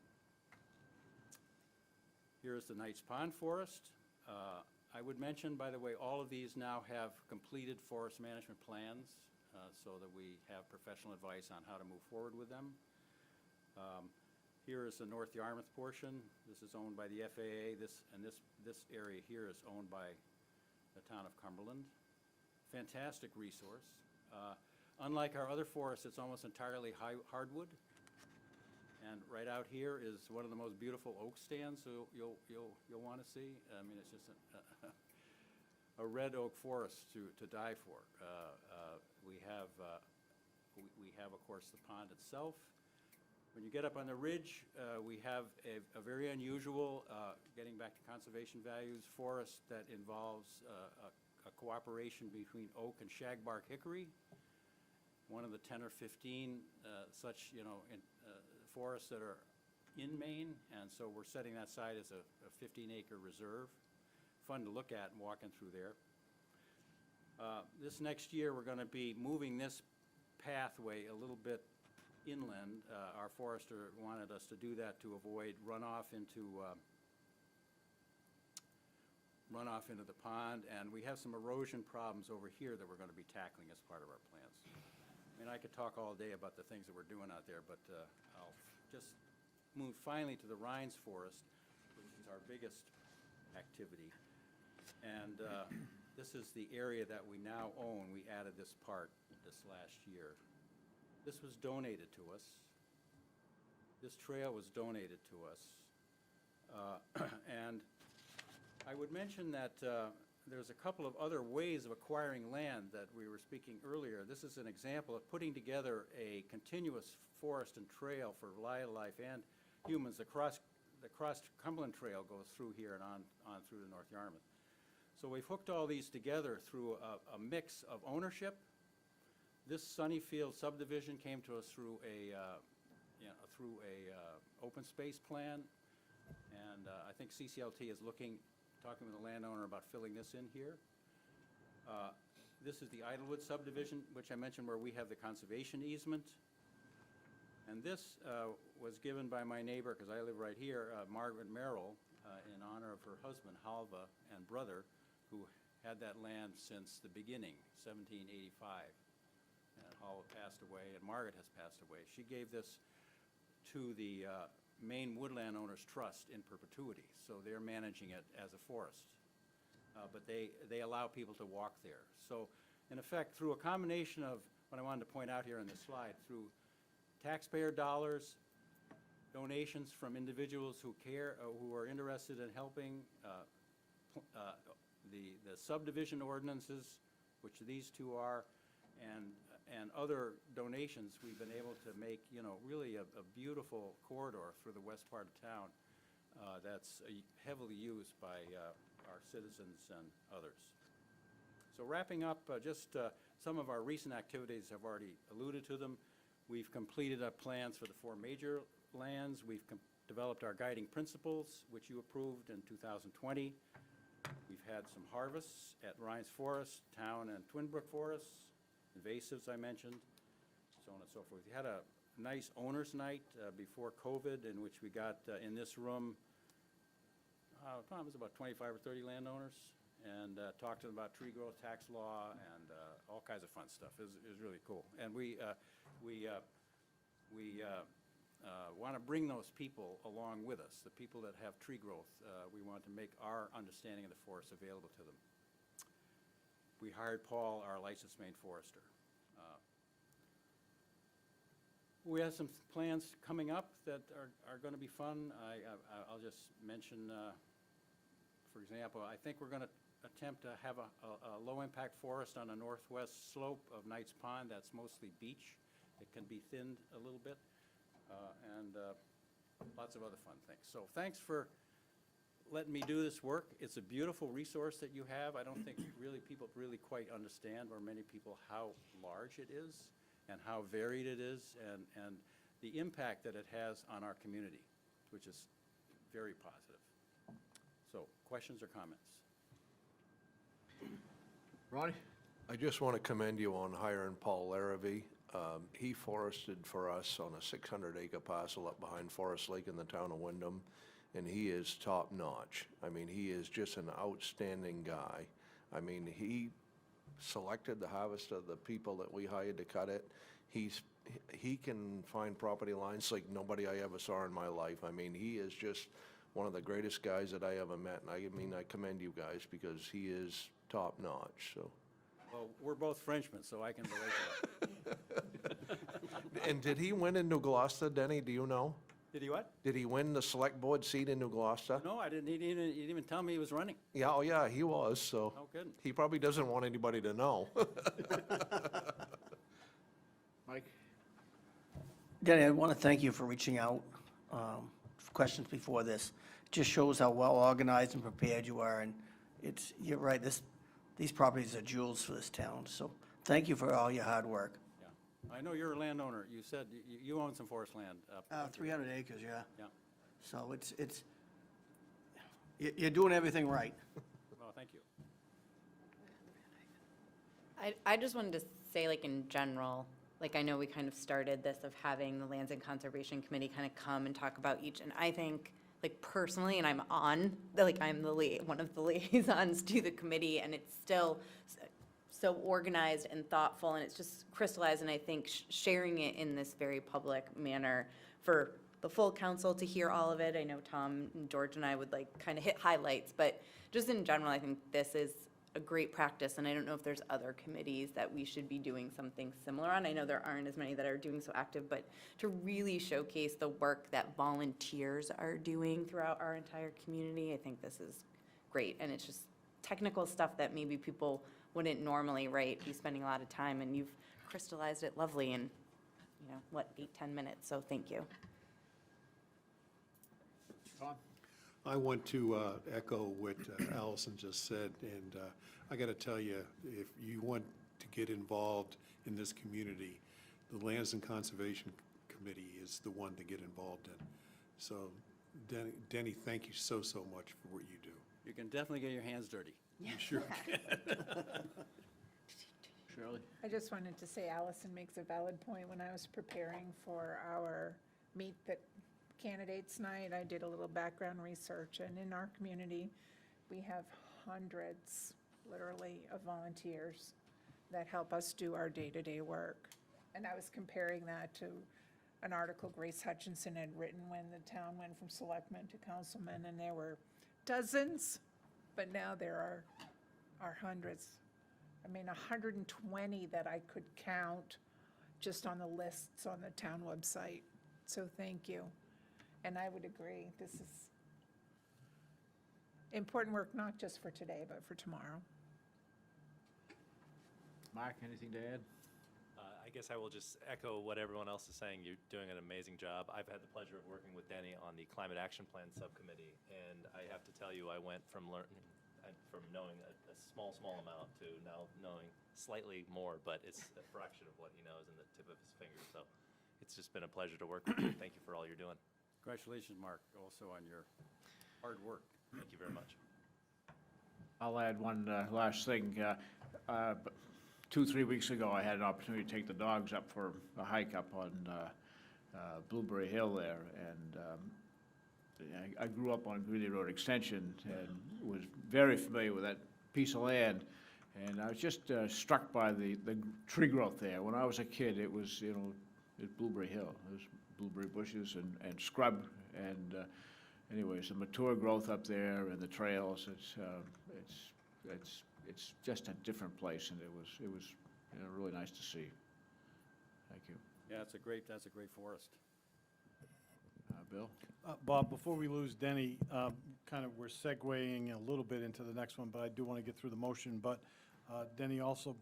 Here's the Knights Pond Forest. I would mention, by the way, all of these now have completed forest management plans so that we have professional advice on how to move forward with them. Here is the North Yarmouth portion. This is owned by the FAA. This area here is owned by the town of Cumberland. Fantastic resource. Unlike our other forests, it's almost entirely hardwood. And right out here is one of the most beautiful oak stands you'll want to see. I mean, it's just a red oak forest to die for. We have, of course, the pond itself. When you get up on the ridge, we have a very unusual, getting back to conservation values, forest that involves a cooperation between oak and shagbark hickory. One of the 10 or 15 such, forests that are in Maine, and so we're setting that aside as a 15-acre reserve. Fun to look at and walking through there. This next year, we're going to be moving this pathway a little bit inland. Our forester wanted us to do that to avoid runoff into the pond, and we have some erosion problems over here that we're going to be tackling as part of our plans. I mean, I could talk all day about the things that we're doing out there, but I'll just move finally to the Rhines Forest, which is our biggest activity. And this is the area that we now own. We added this part this last year. This was donated to us. This trail was donated to us. And I would mention that there's a couple of other ways of acquiring land that we were speaking earlier. This is an example of putting together a continuous forest and trail for wildlife and humans. The Cumberland Trail goes through here and on through to North Yarmouth. So we've hooked all these together through a mix of ownership. This Sunnyfield subdivision came to us through a open space plan, and I think CCLT is talking with the landowner about filling this in here. This is the Idlewood Subdivision, which I mentioned, where we have the conservation easement. And this was given by my neighbor, because I live right here, Margaret Merrill, in honor of her husband, Halva, and brother, who had that land since the beginning, 1785. And Halva passed away, and Margaret has passed away. She gave this to the Maine Woodland Owners Trust in perpetuity, so they're managing it as a forest. But they allow people to walk there. So, in effect, through a combination of what I wanted to point out here on this slide, through taxpayer dollars, donations from individuals who care, who are interested in helping, the subdivision ordinances, which these two are, and other donations, we've been able to make, really a beautiful corridor through the west part of town that's heavily used by our citizens and others. So wrapping up, just some of our recent activities have already alluded to them. We've completed our plans for the 4 major lands. We've developed our guiding principles, which you approved in 2020. We've had some harvests at Rhines Forest, Town and Twin Brook Forests, invasives I mentioned, so on and so forth. We had a nice owners' night before COVID, in which we got in this room, it was about 25 or 30 landowners, and talked to them about tree growth, tax law, and all kinds of fun stuff. It was really cool. And we want to bring those people along with us, the people that have tree growth. We want to make our understanding of the forest available to them. We hired Paul, our licensed Maine forester. We have some plans coming up that are going to be fun. I'll just mention, for example, I think we're going to attempt to have a low-impact forest on the northwest slope of Knights Pond. That's mostly beech. It can be thinned a little bit, and lots of other fun things. So thanks for letting me do this work. It's a beautiful resource that you have. I don't think people really quite understand, or many people, how large it is. and how varied it is, and the impact that it has on our community, which is very positive. So, questions or comments? Ronnie? I just want to commend you on hiring Paul Larrabee. He forested for us on a 600-acre parcel up behind Forest Lake in the town of Wyndham, and he is top-notch. I mean, he is just an outstanding guy. I mean, he selected the harvester, the people that we hired to cut it. He can find property lines like nobody I ever saw in my life. I mean, he is just one of the greatest guys that I ever met, and I mean, I commend you guys because he is top-notch, so. Well, we're both Frenchmen, so I can relate to that. And did he win in New Gloucester, Denny, do you know? Did he what? Did he win the select board seat in New Gloucester? No, I didn't, he didn't even tell me he was running. Yeah, oh yeah, he was, so. Oh, good. He probably doesn't want anybody to know. Mike? Danny, I want to thank you for reaching out for questions before this. It just shows how well organized and prepared you are, and you're right, these properties are jewels for this town, so thank you for all your hard work. Yeah. I know you're a landowner. You said you own some forest land up. 300 acres, yeah. Yeah. So you're doing everything right. Well, thank you. I just wanted to say, like, in general, like, I know we kind of started this of having the Lands and Conservation Committee kind of come and talk about each, and I think, like, personally, and I'm one of the liaisons to the committee, and it's still so organized and thoughtful, and it's just crystallized, and I think sharing it in this very public manner for the full council to hear all of it. I know Tom and George and I would like kind of hit highlights, but just in general, I think this is a great practice, and I don't know if there's other committees that we should be doing something similar on. I know there aren't as many that are doing so active, but to really showcase the work that volunteers are doing throughout our entire community, I think this is great. And it's just technical stuff that maybe people wouldn't normally, right, be spending a lot of time, and you've crystallized it lovely in, 8-10 minutes, so thank you. Tom? I want to echo what Allison just said, and I got to tell you, if you want to get involved in this community, the Lands and Conservation Committee is the one to get involved in. So, Denny, thank you so much for what you do. You can definitely get your hands dirty. You sure can. Shirley? I just wanted to say Allison makes a valid point. When I was preparing for our Meet the Candidates Night, I did a little background research, and in our community, we have hundreds, literally, of volunteers that help us do our day-to-day work. And I was comparing that to an article Grace Hutchinson had written when the town went from selectmen to councilmen, and there were dozens, but now there are hundreds. I mean, 120 that I could count just on the lists on the town website. So thank you. And I would agree, this is important work, not just for today, but for tomorrow. Mark, anything to add? I guess I will just echo what everyone else is saying. You're doing an amazing job. I've had the pleasure of working with Denny on the Climate Action Plan Subcommittee, and I have to tell you, I went from knowing a small amount to now knowing slightly more, but it's a fraction of what he knows in the tip of his finger. So it's just been a pleasure to work with you. Thank you for all you're doing. Congratulations, Mark, also on your hard work. Thank you very much. I'll add one last thing. 2-3 weeks ago, I had an opportunity to take the dogs up for a hike up on Blueberry Hill there, and I grew up on Greeley Road Extension and was very familiar with that piece of land, and I was just struck by the tree growth there. When I was a kid, it was, it was Blueberry Hill. It was blueberry bushes and scrub, and anyways, the mature growth up there and the trails, it's just a different place, and it was really nice to see. Thank you. Yeah, that's a great forest. Bill? Bob, before we lose Denny, kind of we're segueing a little bit into the next one, but I do want to get through the motion. But Denny, also,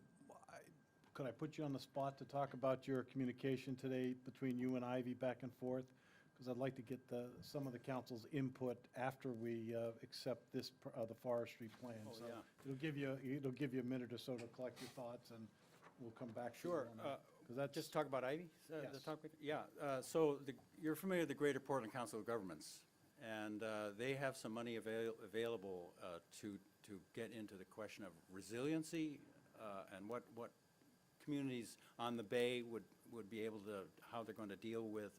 could I put you on the spot to talk about your communication today between you and Ivy back and forth? Because I'd like to get some of the council's input after we accept this, the forestry plan. Oh, So yeah. it'll give you a minute or so to collect your thoughts and we'll come back to. Sure. Because that's. Just talk about Ivy? The Yes. topic? Yeah, so you're familiar with the Greater Portland Council of Governments, and they have some money available to get into the question of resiliency and what communities on the bay would be able to, how they're going to deal with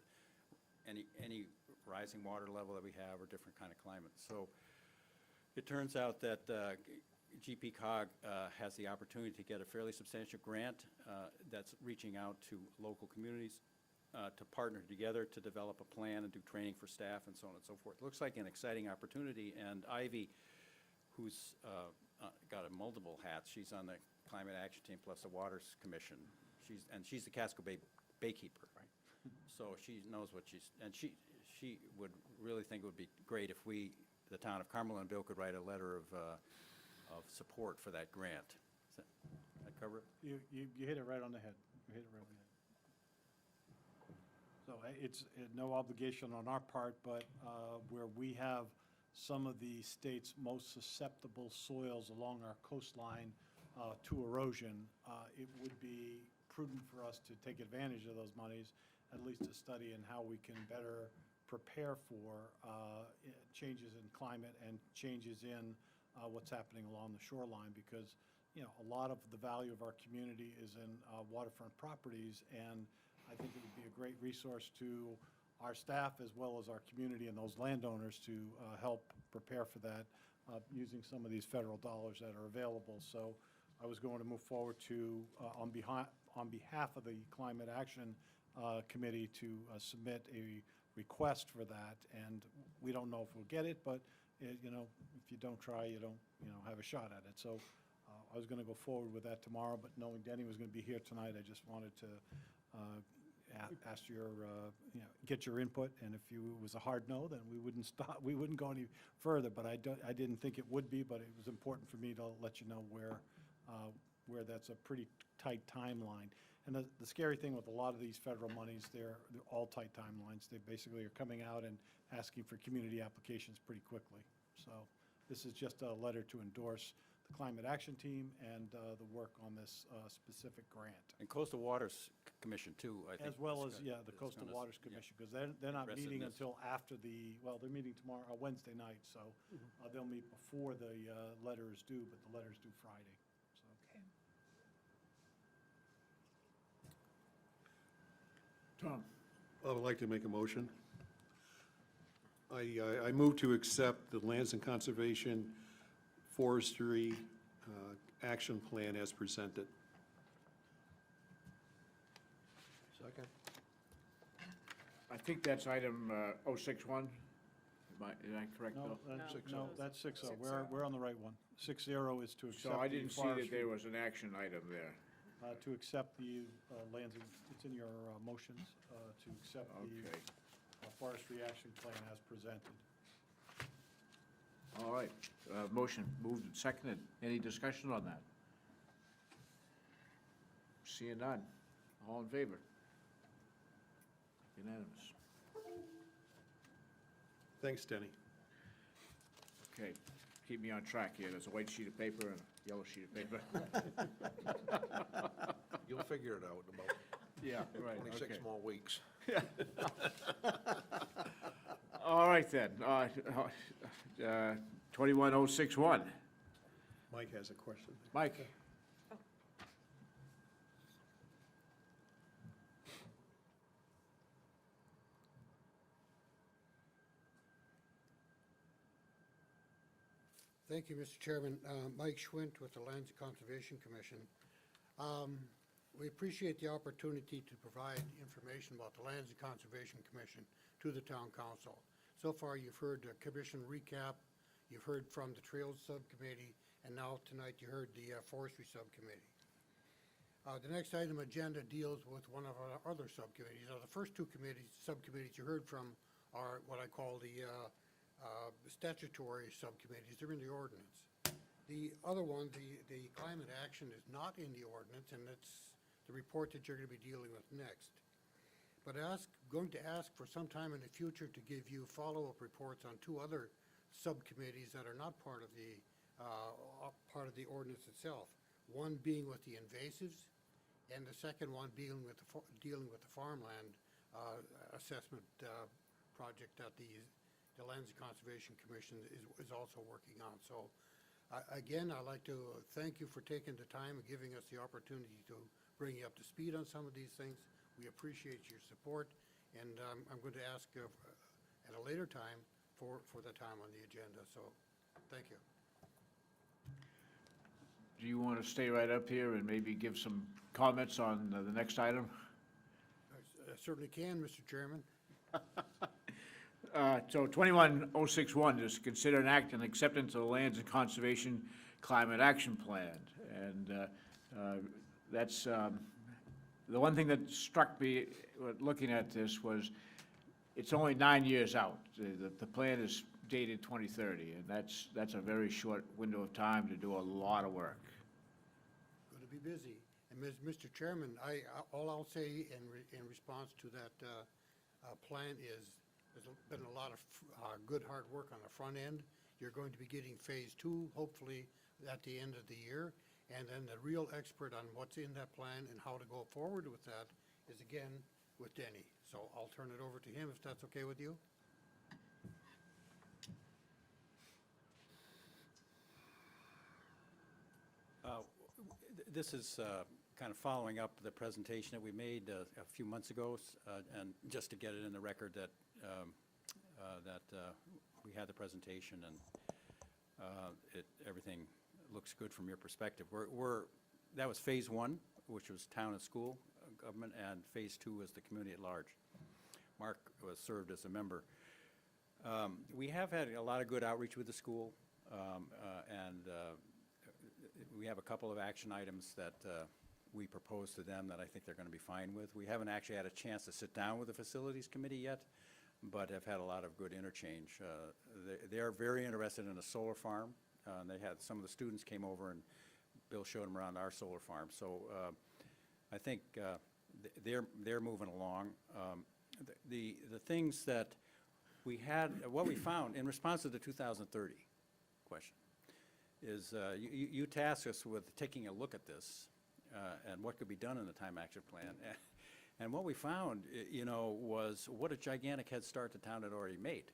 any rising water level that we have or different kind of climates. So it turns out that GPCOG has the opportunity to get a fairly substantial grant that's reaching out to local communities to partner together to develop a plan and do training for staff and so on and so forth. Looks like an exciting opportunity, and Ivy, who's got multiple hats, she's on the Climate Action Team plus the Waters Commission. She's the Casco Bay Baykeeper, right? So she knows what she would really think it would be great if we, the town of Cumberland, Bill, could write a letter of support for that grant. Does that cover it? You hit it right on the head. You hit it right on the head. So it's no obligation on our part, but where we have some of the state's most susceptible soils along our coastline to erosion, it would be prudent for us to take advantage of those monies, at least to study in how we can better prepare for changes in climate and changes in what's happening along the shoreline, because, you know, a lot of the value of our community is in waterfront properties, and I think it would be a great resource to our staff as well as our community and those landowners to help prepare for that using some of these federal dollars that are available. So I was going to move forward to, on behalf of the Climate Action Committee, to submit a request for that, and we don't know if we'll get it, but you know, if you don't try, you don't, have a shot at it. So I was going to go forward with that tomorrow, but knowing Denny was going to be here tonight, I just wanted to ask your, get your input, and if it was a hard no, then we wouldn't stop, we wouldn't go any further, but I didn't think it would be, but it was important for me to let you know where that's a pretty tight timeline. And the scary thing with a lot of these federal monies, they're all tight timelines. They basically are coming out and asking for community applications pretty quickly. So this is just a letter to endorse the Climate Action Team and the work on this specific grant. And Coastal Waters Commission, too, I think. As well as, is gonna- the is Coastal gonna- Waters yeah. Commission, because they're not Interested in meeting this. until after they're meeting tomorrow, Wednesday night, so they'll meet before the letter is due, but the letter's due Friday, so. Tom? I would like to make a motion. I move to accept the Lands and Conservation Forestry Action Plan as presented. Second? I think that's item 061. Is that correct, No, Bill? no, that's 6-0. We're on the right one. 6-0 is to accept So I the didn't see that forestry- there was an action item there. To accept the lands, it's in your motions, to accept the Okay. forestry action plan as presented. All right, motion moved and seconded. Any discussion on that? Seeing none. All in favor? Unanimous. Thanks, Denny. Okay, keep me on track here. There's a white sheet of paper and a yellow sheet of paper. You'll figure it out in about Yeah, right, 26 okay. more weeks. All right then, 21061. Mike has a question. Mike? Thank you, Mr. Chairman. Mike Schwint with the Lands and Conservation Commission. We appreciate the opportunity to provide information about the Lands and Conservation Commission to the Town Council. So far, you've heard the commission recap, you've heard from the Trails Subcommittee, and now tonight you heard the Forestry Subcommittee. The next item agenda deals with one of our other subcommittees. Now, the first two subcommittees you heard from are what I call the statutory subcommittees. They're in the ordinance. The other one, the climate action, is not in the ordinance, and it's the report that you're going to be dealing with next. But going to ask for some time in the future to give you follow-up reports on two other subcommittees that are not part of the ordinance itself. One being with the invasives And the second one dealing with the farmland assessment project that the Lands and Conservation Commission is also working on. So again, I'd like to thank you for taking the time and giving us the opportunity to bring you up to speed on some of these things. We appreciate your support, and I'm going to ask at a later time for the time on the agenda. So thank you. Do you want to stay right up here and maybe give some comments on the next item? I certainly can, Mr. Chairman. So 21061 is consider an act on acceptance of the Lands and Conservation Climate Action Plan. And that's, the one thing that struck me looking at this was it's only 9 years out. The plan is dated 2030, and that's a very short window of time to do a lot of work. Going to be busy. And Mr. Chairman, all I'll say in response to that plan is there's been a lot of good hard work on the front end. You're going to be getting phase 2, hopefully at the end of the year. And then the real expert on what's in that plan and how to go forward with that is again with Denny. So I'll turn it over to him if that's okay with you. This is kind of following up the presentation that we made a few months ago, and just to get it in the record that we had the presentation, and everything looks good from your perspective. That was phase 1, which was town and school government, and phase 2 was the community at large. Mark was served as a member. We have had a lot of good outreach with the school, and we have a couple of action items that we proposed to them that I think they're going to be fine with. We haven't actually had a chance to sit down with the facilities committee yet, but have had a lot of good interchange. They're very interested in a solar farm. They had some of the students came over, and Bill showed them around our solar farm. So I think they're moving along. The things that we had, what we found in response to the 2030 question is you tasked us with taking a look at this and what could be done in the time action plan. And what we found, was what a gigantic head start the town had already made.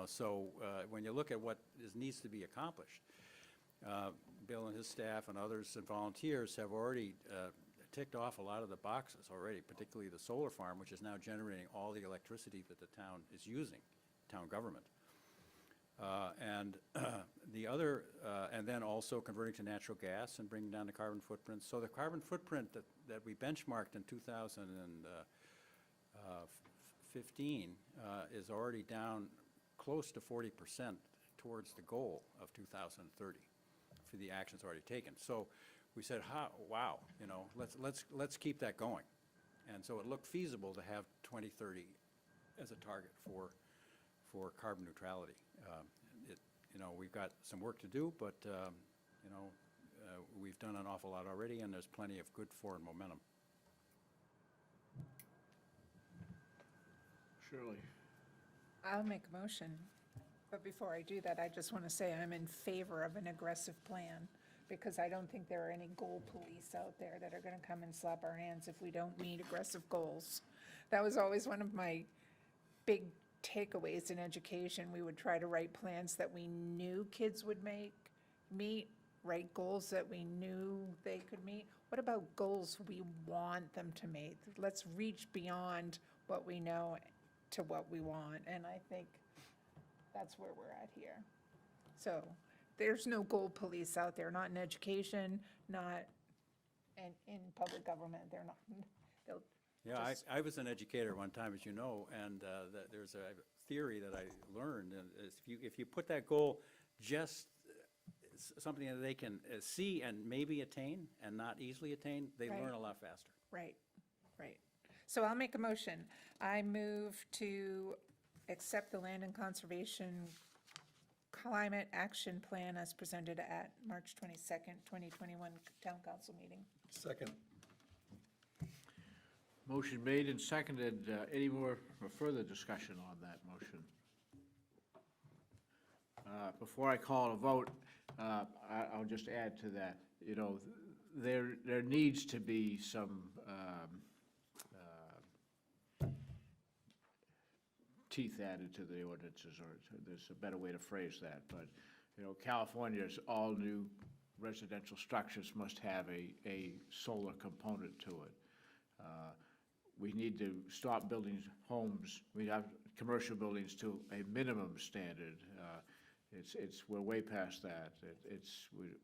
So when you look at what needs to be accomplished, Bill and his staff and others and volunteers have already ticked off a lot of the boxes already, particularly the solar farm, which is now generating all the electricity that the town is using, town government. And the other, and then also converting to natural gas and bringing down the carbon footprint. So the carbon footprint that we benchmarked in 2015 is already down close to 40% towards the goal of 2030 for the actions already taken. So we said, wow, let's keep that going. And so it looked feasible to have 2030 as a target for carbon neutrality. We've got some work to do, but we've done an awful lot already, and there's plenty of good forward momentum. Shirley. I'll make a motion, but before I do that, I just want to say I'm in favor of an aggressive plan, because I don't think there are any goal police out there that are going to come and slap our hands if we don't meet aggressive goals. That was always one of my big takeaways in education. We would try to write plans that we knew kids would meet, write goals that we knew they could meet. What about goals we want them to meet? Let's reach beyond what we know to what we want, and I think that's where we're at here. So there's no goal police out there, not in education, not in public government. They're not. Yeah, I was an educator one time, as you know, and there's a theory that I learned, and if you put that goal just something that they can see and maybe attain and not easily attain, they learn a lot faster. Right. So I'll make a motion. I move to accept the Land and Conservation Climate Action Plan as presented at March 22nd, 2021 Town Council meeting. Second. Motion made and seconded. Any more or further discussion on that motion? Before I call a vote, I'll just add to that. there needs to be some teeth added to the ordinances, or there's a better way to phrase that, but, you know, California's all new residential structures must have a solar component to it. We need to stop building homes, we have commercial buildings to a minimum standard. We're way past that.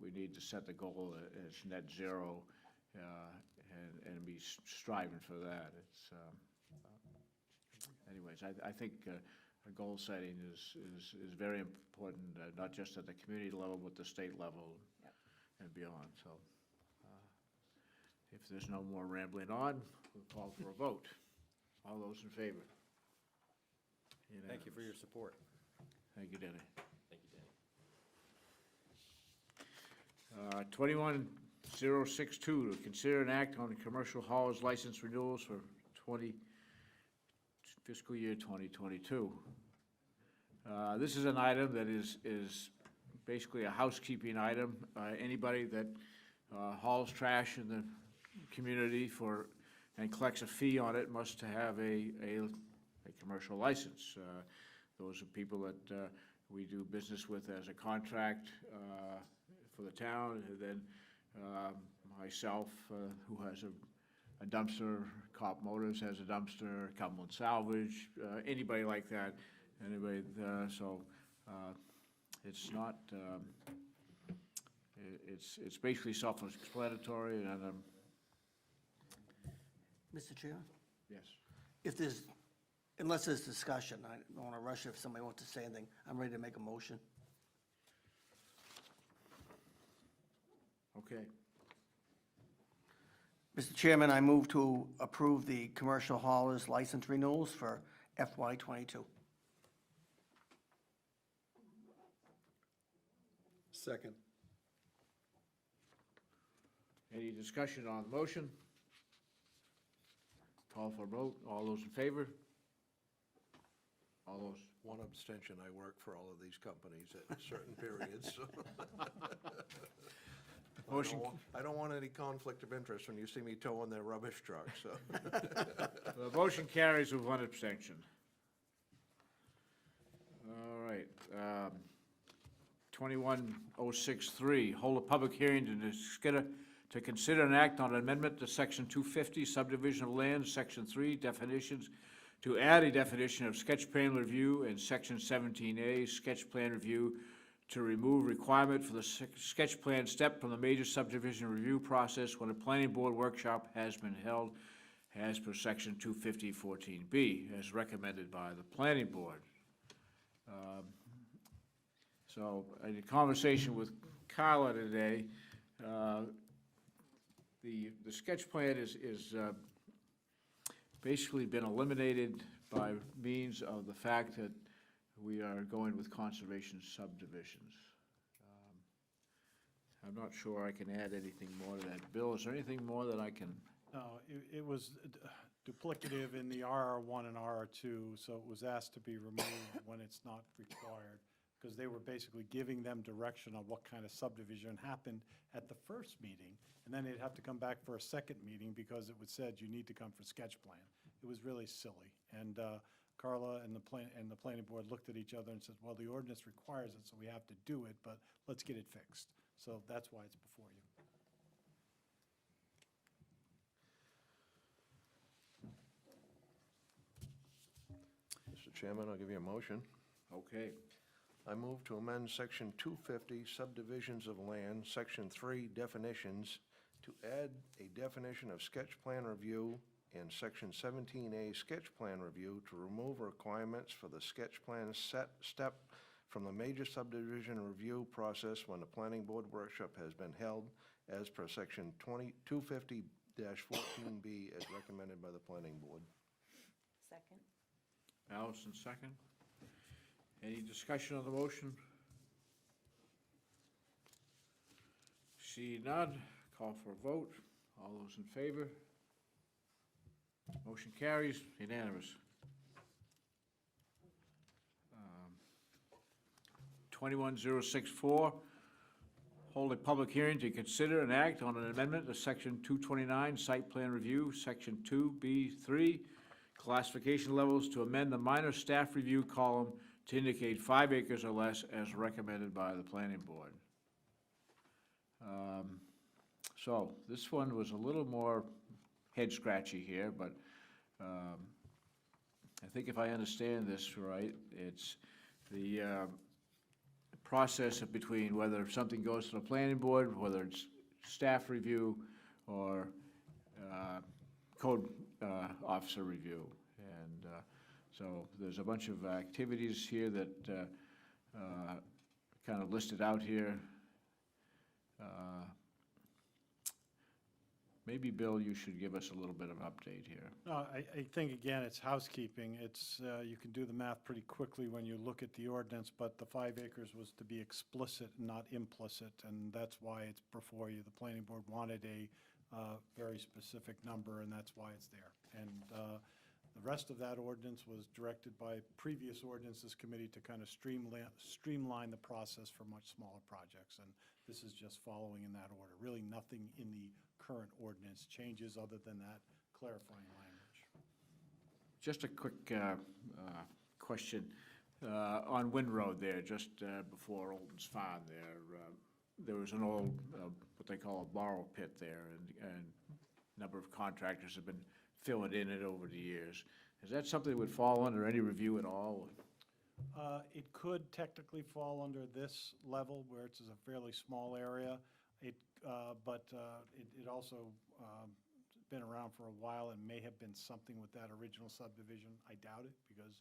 We need to set the goal as net zero, and be striving for that. Anyways, I think goal setting is very important, not just at the community level, but the state level and beyond. So if there's no more rambling on, we'll call for a vote. All those in favor? Thank you for your support. Thank you, Denny. Thank you, Danny. 21062, to consider an act on commercial haulers license renewals for fiscal year 2022. This is an item that is basically a housekeeping item. Anybody that hauls trash in the community and collects a fee on it must have a commercial license. Those are people that we do business with as a contract for the town, and then myself, who has a dumpster, Cop Motors has a dumpster, Cumberland Salvage, anybody like that, anybody, so it's not, it's basically self-explanatory, and Mr. Chair? yes. If there's, unless there's discussion, I don't want to rush it if somebody wants to say anything. I'm ready to make a motion. Okay. Mr. Chairman, I move to approve the commercial haulers license renewals for FY '22. Second. Any discussion on the motion? Call for a vote. All those in favor? All those? One abstention, I work for all of these companies at certain periods. so. Motion. I don't want any conflict of interest when you see me towing their rubbish truck, so. The motion carries with one abstention. All right. 21063, hold a public hearing to consider an act on amendment to Section 250 Subdivision of Land, Section 3 definitions, to add a definition of sketch plan review and Section 17A sketch plan review to remove requirement for the sketch plan step from the major subdivision review process when a planning board workshop has been held as per Section 250-14B, as recommended by the planning board. So, in a conversation with Carla today, the sketch plan is basically been eliminated by means of the fact that we are going with conservation subdivisions. I'm not sure I can add anything more to that. Bill, is there anything more that I can? No, it was duplicative in the RR1 and RR2, so it was asked to be removed when it's not required, because they were basically giving them direction on what kind of subdivision happened at the first meeting, and then they'd have to come back for a second meeting because it was said you need to come for sketch plan. It was really silly, and Carla and the planning board looked at each other and said, well, the ordinance requires it, so we have to do it, but let's get it fixed. So that's why it's before you. Mr. Chairman, I'll give you a motion. Okay. I move to amend Section 250 Subdivisions of Land, Section 3 definitions, to add a definition of sketch plan review and Section 17A sketch plan review to remove requirements for the sketch plan step from the major subdivision review process when the planning board workshop has been held as per Section 250-14B as recommended by the planning board. Second. Allison, second. Any discussion on the motion? See none, call for a vote. All those in favor? Motion carries, unanimous. 21064, hold a public hearing to consider and act on an amendment to Section 229, Site Plan Review, Section 2B3, classification levels to amend the minor staff review column to indicate 5 acres or less as recommended by the planning board. So this one was a little more head-scratchy here, but I think if I understand this right, it's the process of between whether something goes to the planning board, whether it's staff review or code officer review. And so there's a bunch of activities here that kind of listed out here. Maybe, Bill, you should give us a little bit of an update here. No, I think, again, it's housekeeping. It's, you can do the math pretty quickly when you look at the ordinance, but the 5 acres was to be explicit, not implicit, and that's why it's before you. The planning board wanted a very specific number, and that's why it's there. And the rest of that ordinance was directed by previous ordinances committee to kind of streamline the process for much smaller projects, and this is just following in that order. Really nothing in the current ordinance changes other than that clarifying language. Just a quick question. On Wind Road there, just before Olden's Farm there was an old, what they call a borrow pit there, and a number of contractors have been filling in it over the years. Is that something that would fall under any review at all? It could technically fall under this level where it's a fairly small area. But it also been around for a while and may have been something with that original subdivision. I doubt it, because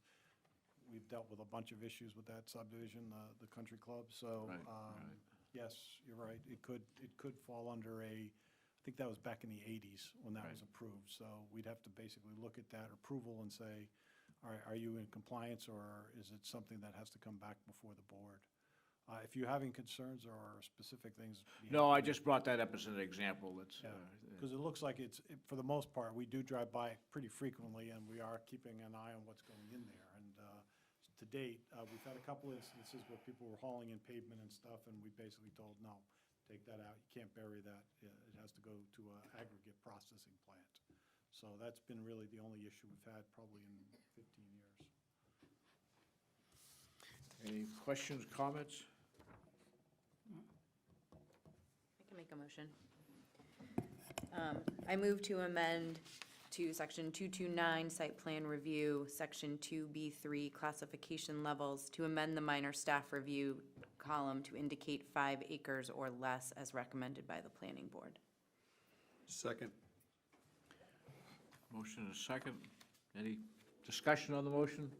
we've dealt with a bunch of issues with that subdivision, the country club. So, yes, you're right. It could fall under I think that was back in the 80s when that was approved. So we'd have to basically look at that approval and say, all right, are you in compliance, or is it something that has to come back before the board? If you're having concerns or specific things. No, I just brought that up as an example. Because it looks like it's, for the most part, we do drive by it pretty frequently, and we are keeping an eye on what's going in there. And to date, we've had a couple instances where people were hauling in pavement and stuff, and we basically told, no, take that out. You can't bury that. It has to go to an aggregate processing plant. So that's been really the only issue we've had probably in 15 years. Any questions, comments? I can make a motion. I move to amend to Section 229, Site Plan Review, Section 2B3, Classification Levels, to amend the minor staff review column to indicate 5 acres or less as recommended by the planning board. Second. Motion and a second. Any discussion on the motion?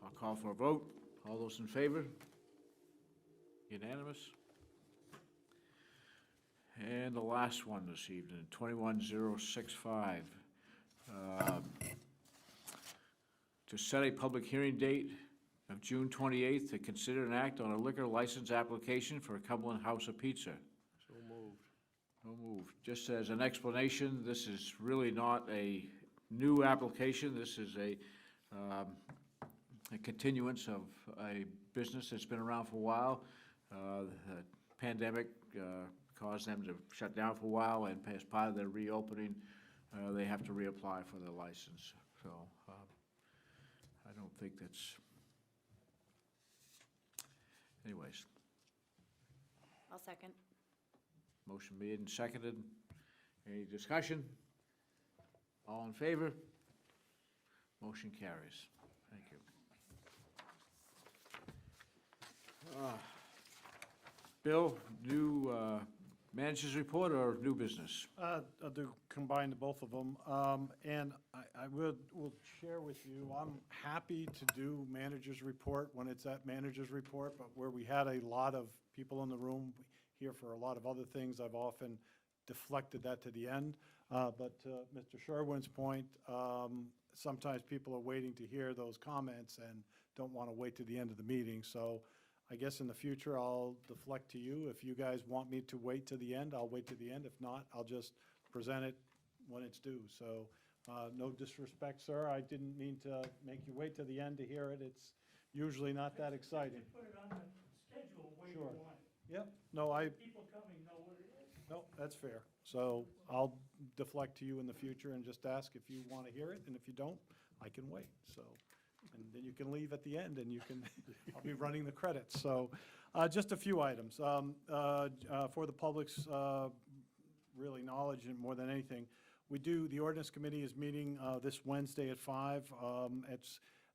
I'll call for a vote. All those in favor? Unanimous? And the last one this evening, 21065. To set a public hearing date of June 28th to consider an act on a liquor license application for a Cumberland House of Pizza. So moved. So moved. Just as an explanation, this is really not a new application. This is a continuance of a business that's been around for a while. The pandemic caused them to shut down for a while, and as part of their reopening, they have to reapply for their license. So I don't think that's, anyways. I'll second. Motion made and seconded. Any discussion? All in favor? Motion carries. Thank you. Bill, new manager's report or new business? I'll combine both of them. And I will share with you, I'm happy to do manager's report when it's at manager's report, but where we had a lot of people in the room here for a lot of other things, I've often deflected that to the end. But to Mr. Sherwin's point, sometimes people are waiting to hear those comments and don't want to wait to the end of the meeting. So I guess in the future, I'll deflect to you. If you guys want me to wait to the end, I'll wait to the end. If not, I'll just present it when it's due. So no disrespect, sir. I didn't mean to make you wait to the end to hear it. It's usually not that exciting. Put it on the schedule you Sure. want it. Yep, no, I, People coming know what it is. no, that's fair. So I'll deflect to you in the future and just ask if you want to hear it, and if you don't, I can wait, so. And then you can leave at the end, and you can, I'll be running the credits. So just a few items. For the public's really knowledge and more than anything, the ordinance committee is meeting this Wednesday at 5.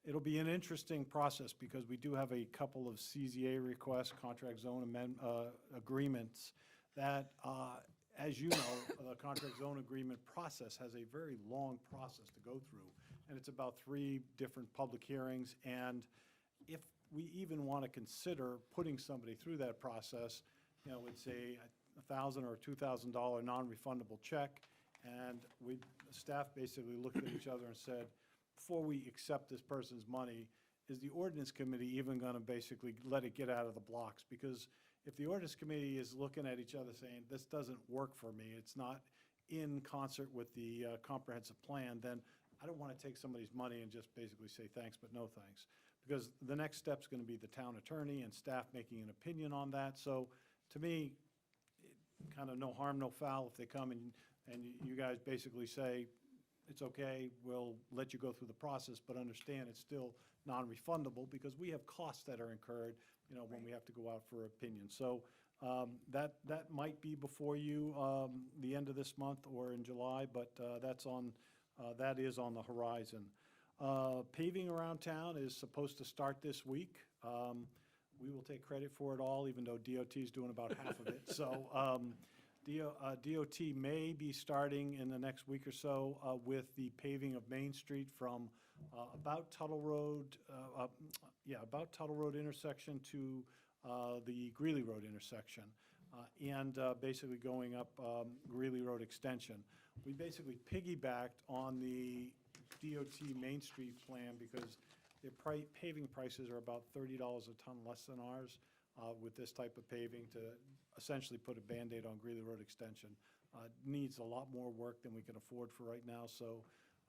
It'll be an interesting process because we do have a couple of CZA requests, contract zone agreements, that, as you know, the contract zone agreement process has a very long process to go through. And it's about 3 different public hearings. And if we even want to consider putting somebody through that process, it's a $1,000 or $2,000 non-refundable check. And staff basically looked at each other and said, before we accept this person's money, is the ordinance committee even going to basically let it get out of the blocks? Because if the ordinance committee is looking at each other saying, this doesn't work for me, it's not in concert with the comprehensive plan, then I don't want to take somebody's money and just basically say thanks, but no thanks. Because the next step's going to be the town attorney and staff making an opinion on that. So to me, kind of no harm, no foul if they come and you guys basically say, it's okay, we'll let you go through the process, but understand it's still non-refundable because we have costs that are incurred, when we have to go out for opinion. So that might be before you the end of this month or in July, but that is on the horizon. Paving around town is supposed to start this week. We will take credit for it all, even though DOT is doing about half of it. So DOT may be starting in the next week or so with the paving of Main Street from about Tuttle Road intersection to the Greeley Road intersection, and basically going up Greeley Road extension. We basically piggybacked on the DOT Main Street plan because their paving prices are about $30 a ton less than ours with this type of paving to essentially put a Band-Aid on Greeley Road extension. Needs a lot more work than we can afford for right now, so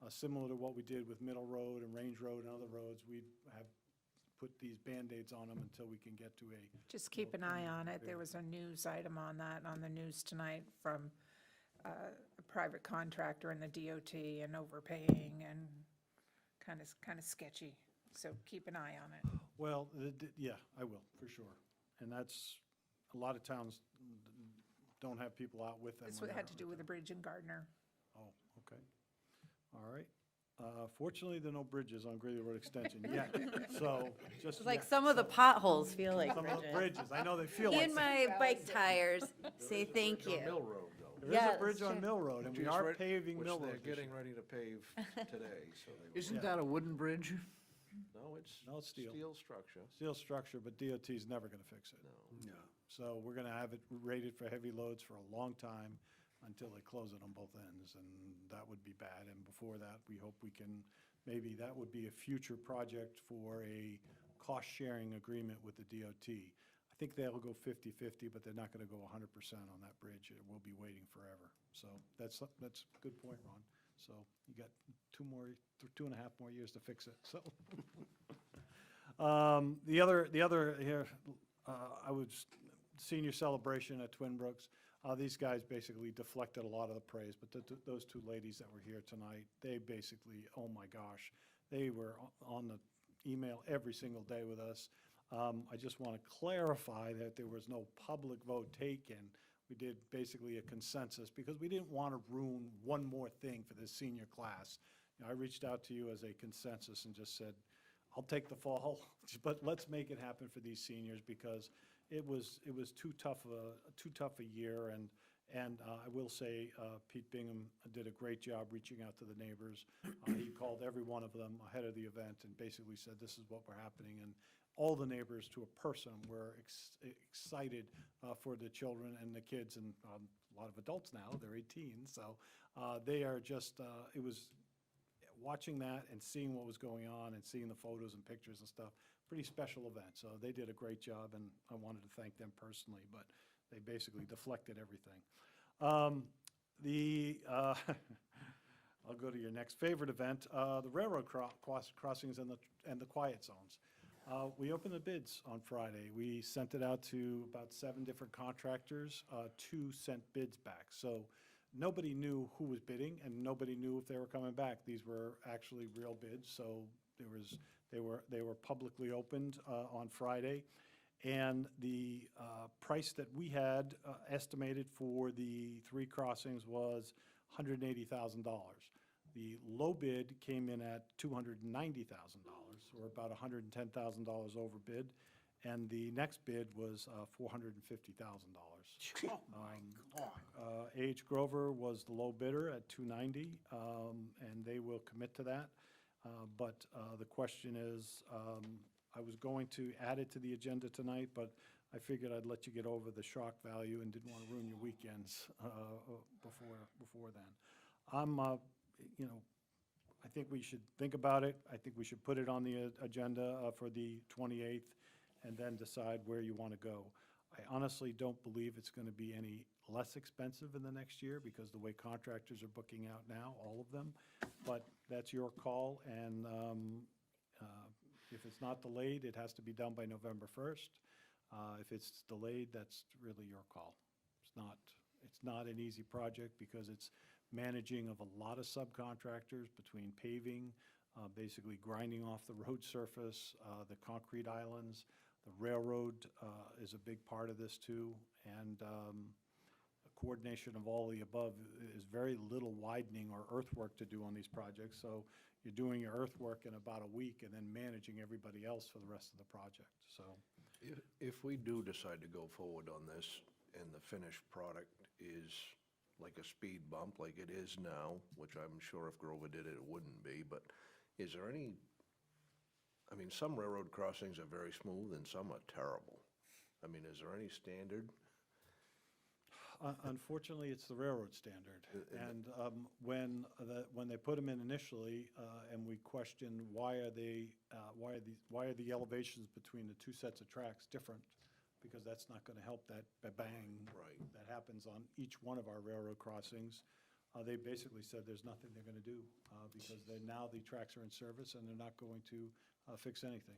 similar to what we did with Middle Road and Range Road and other roads, we have put these Band-Aids on them until we can get to a... Just keep an eye on it. There was a news item on that, on the news tonight from a private contractor in the DOT and overpaying and kind of sketchy. So keep an eye on it. Well, yeah, I will, for sure. And that's, a lot of towns don't have people out with them. That's when what had they're- to do with the bridge in Gardner. Oh, okay. All right. Fortunately, there are no bridges on Greeley Road extension yet, so just It's like yet. some of the potholes feel like Some of the bridges. bridges, I know they feel like. In my bike tires, say thank you. Mill Road, though. There is Yeah, a bridge that's on true. Mill Road, and we Which is are right- paving Mill Road Which this they're getting year. ready to pave today, so they will. Isn't that a wooden bridge? No, it's No, it's steel. steel structure. Steel structure, but DOT's never gonna fix it. No. No. So we're gonna have it rated for heavy loads for a long time until they close it on both ends, and that would be bad. And before that, we hope we can, maybe that would be a future project for a cost-sharing agreement with the DOT. I think they'll go 50-50, but they're not gonna go 100% on that bridge. It will be waiting forever. So that's a good point, Ron. So you got 2.5 more years to fix it, so. The other here, senior celebration at Twin Brooks. These guys basically deflected a lot of the praise, but those 2 ladies that were here tonight, they basically, oh my gosh, they were on the email every single day with us. I just want to clarify that there was no public vote taken. We did basically a consensus because we didn't want to ruin one more thing for this senior class. I reached out to you as a consensus and just said, I'll take the fall, but let's make it happen for these seniors because it was too tough a year, and I will say Pete Bingham did a great job reaching out to the neighbors. He called every one of them ahead of the event and basically said, this is what we're happening, and all the neighbors to a person were excited for the children and the kids, and a lot of adults now, they're 18, so they are just, it was watching that and seeing what was going on and seeing the photos and pictures and stuff, pretty special event. So they did a great job, and I wanted to thank them personally, but they basically deflected everything. I'll go to your next favorite event, the railroad crossings and the quiet zones. We opened the bids on Friday. We sent it out to about 7 different contractors. 2 sent bids back. So nobody knew who was bidding, and nobody knew if they were coming back. These were actually real bids, so they were publicly opened on Friday. And the price that we had estimated for the 3 crossings was $180,000. The low bid came in at $290,000, or about $110,000 over bid, and the next bid was $450,000. A.H. Grover was the low bidder at $290,000, and they will commit to that. But the question is, I was going to add it to the agenda tonight, but I figured I'd let you get over the shock value and didn't want to ruin your weekends before then. I think we should think about it. I think we should put it on the agenda for the 28th and then decide where you want to go. I honestly don't believe it's going to be any less expensive in the next year because the way contractors are booking out now, all of them. But that's your call, and if it's not delayed, it has to be done by November 1st. If it's delayed, that's really your call. It's not an easy project because it's managing of a lot of subcontractors between paving, basically grinding off the road surface, the concrete islands. The railroad is a big part of this too, and coordination of all the above. Is very little widening or earthwork to do on these projects, so you're doing your earthwork in about a week and then managing everybody else for the rest of the project, so. If we do decide to go forward on this and the finished product is like a speed bump like it is now, which I'm sure if Grover did it, it wouldn't be, but is there any, I mean, some railroad crossings are very smooth and some are terrible. I mean, is there any standard? Unfortunately, it's the railroad standard. And when they put them in initially, and we questioned why are the elevations between the 2 sets of tracks different? Because that's not going to help that bang that happens on each one of our railroad crossings. They basically said there's nothing they're going to do because now the tracks are in service and they're not going to fix anything.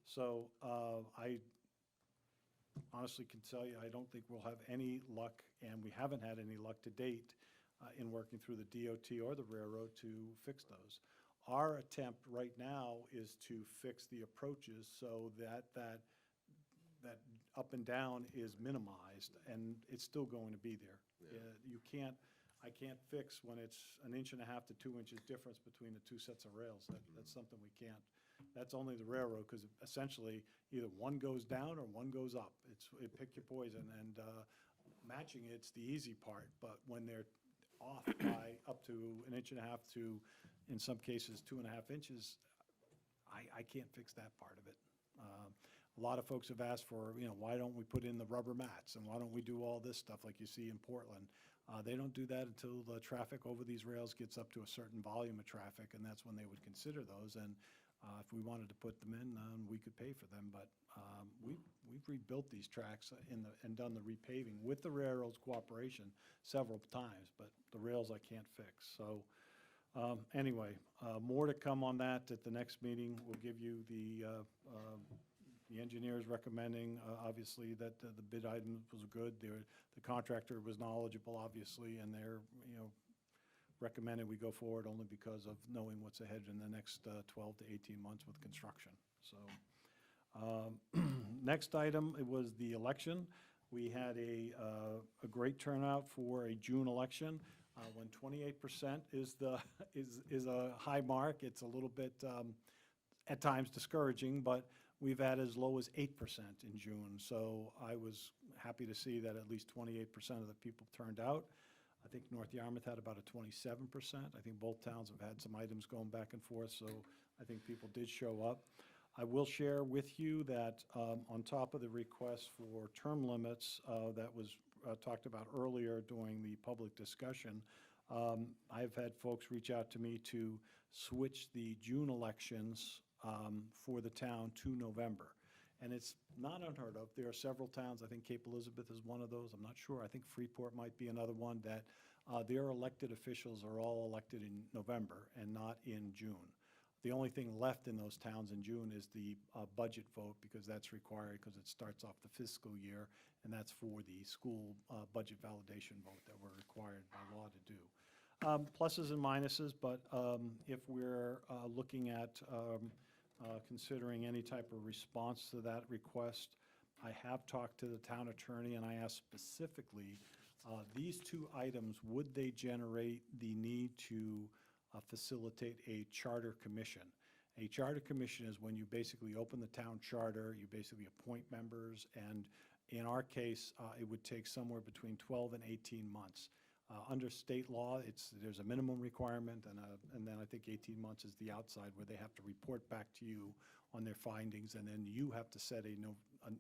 So I honestly can tell you, I don't think we'll have any luck, and we haven't had any luck to date in working through the DOT or the railroad to fix those. Our attempt right now is to fix the approaches so that up and down is minimized, and it's still going to be there. I can't fix when it's 1.5 to 2 inches difference between the 2 sets of rails. That's something we can't. That's only the railroad, because essentially either one goes down or one goes up. Pick your poison, and matching it's the easy part, but when they're off by up to 1.5 to, in some cases, 2.5 inches, I can't fix that part of it. A lot of folks have asked for, why don't we put in the rubber mats, and why don't we do all this stuff like you see in Portland? They don't do that until the traffic over these rails gets up to a certain volume of traffic, and that's when they would consider those. And if we wanted to put them in, we could pay for them. But we've rebuilt these tracks and done the repaving with the railroad's cooperation several times, but the rails I can't fix. So anyway, more to come on that at the next meeting. We'll give you the engineers recommending, obviously, that the bid item was good. The contractor was knowledgeable, obviously, and they're, recommended we go forward only because of knowing what's ahead in the next 12 to 18 months with construction. So next item, it was the election. We had a great turnout for a June election. When 28% is a high mark, it's a little bit at times discouraging, but we've had as low as 8% in June. So I was happy to see that at least 28% of the people turned out. I think North Yarmouth had about a 27%. I think both towns have had some items going back and forth, so I think people did show up. I will share with you that on top of the request for term limits that was talked about earlier during the public discussion, I've had folks reach out to me to switch the June elections for the town to November. And it's not unheard of. There are several towns, I think Cape Elizabeth is one of those, I'm not sure. I think Freeport might be another one, that their elected officials are all elected in November and not in June. The only thing left in those towns in June is the budget vote, because that's required, because it starts off the fiscal year, and that's for the school budget validation vote that we're required by law to do. Pluses and minuses, but if we're looking at considering any type of response to that request, I have talked to the town attorney, and I asked specifically, these two items, would they generate the need to facilitate a charter commission? A charter commission is when you basically open the town charter, you basically appoint members, and in our case, it would take somewhere between 12 and 18 months. Under state law, there's a minimum requirement, and then I think 18 months is the outside, where they have to report back to you on their findings, and then you have to set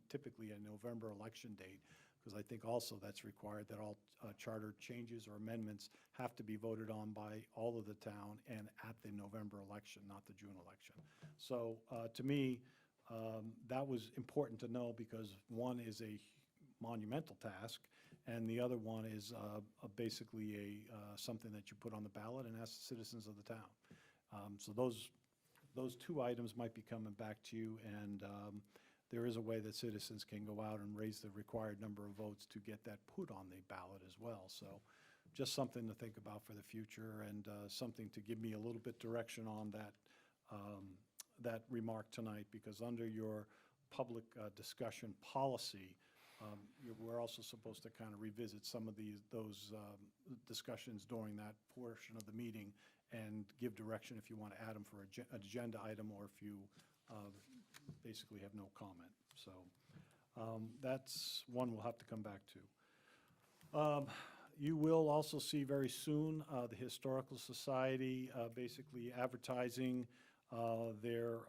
typically a November election date, because I think also that's required that all charter changes or amendments have to be voted on by all of the town and at the November election, not the June election. So to me, that was important to know, because one is a monumental task, and the other one is basically something that you put on the ballot and ask the citizens of the town. So those two items might be coming back to you, and there is a way that citizens can go out and raise the required number of votes to get that put on the ballot as well. So just something to think about for the future, and something to give me a little bit direction on that remark tonight, because under your public discussion policy, we're also supposed to kind of revisit some of those discussions during that portion of the meeting, and give direction if you want to add them for an agenda item, or if you basically have no comment. So that's one we'll have to come back to. You will also see very soon the Historical Society basically advertising their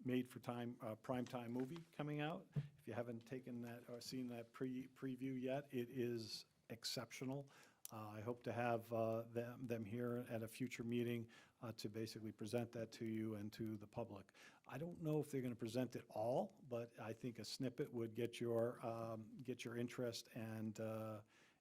made-for-time primetime movie coming out. If you haven't taken that or seen that preview yet, it is exceptional. I hope to have them here at a future meeting to basically present that to you and to the public. I don't know if they're going to present it all, but I think a snippet would get your interest, and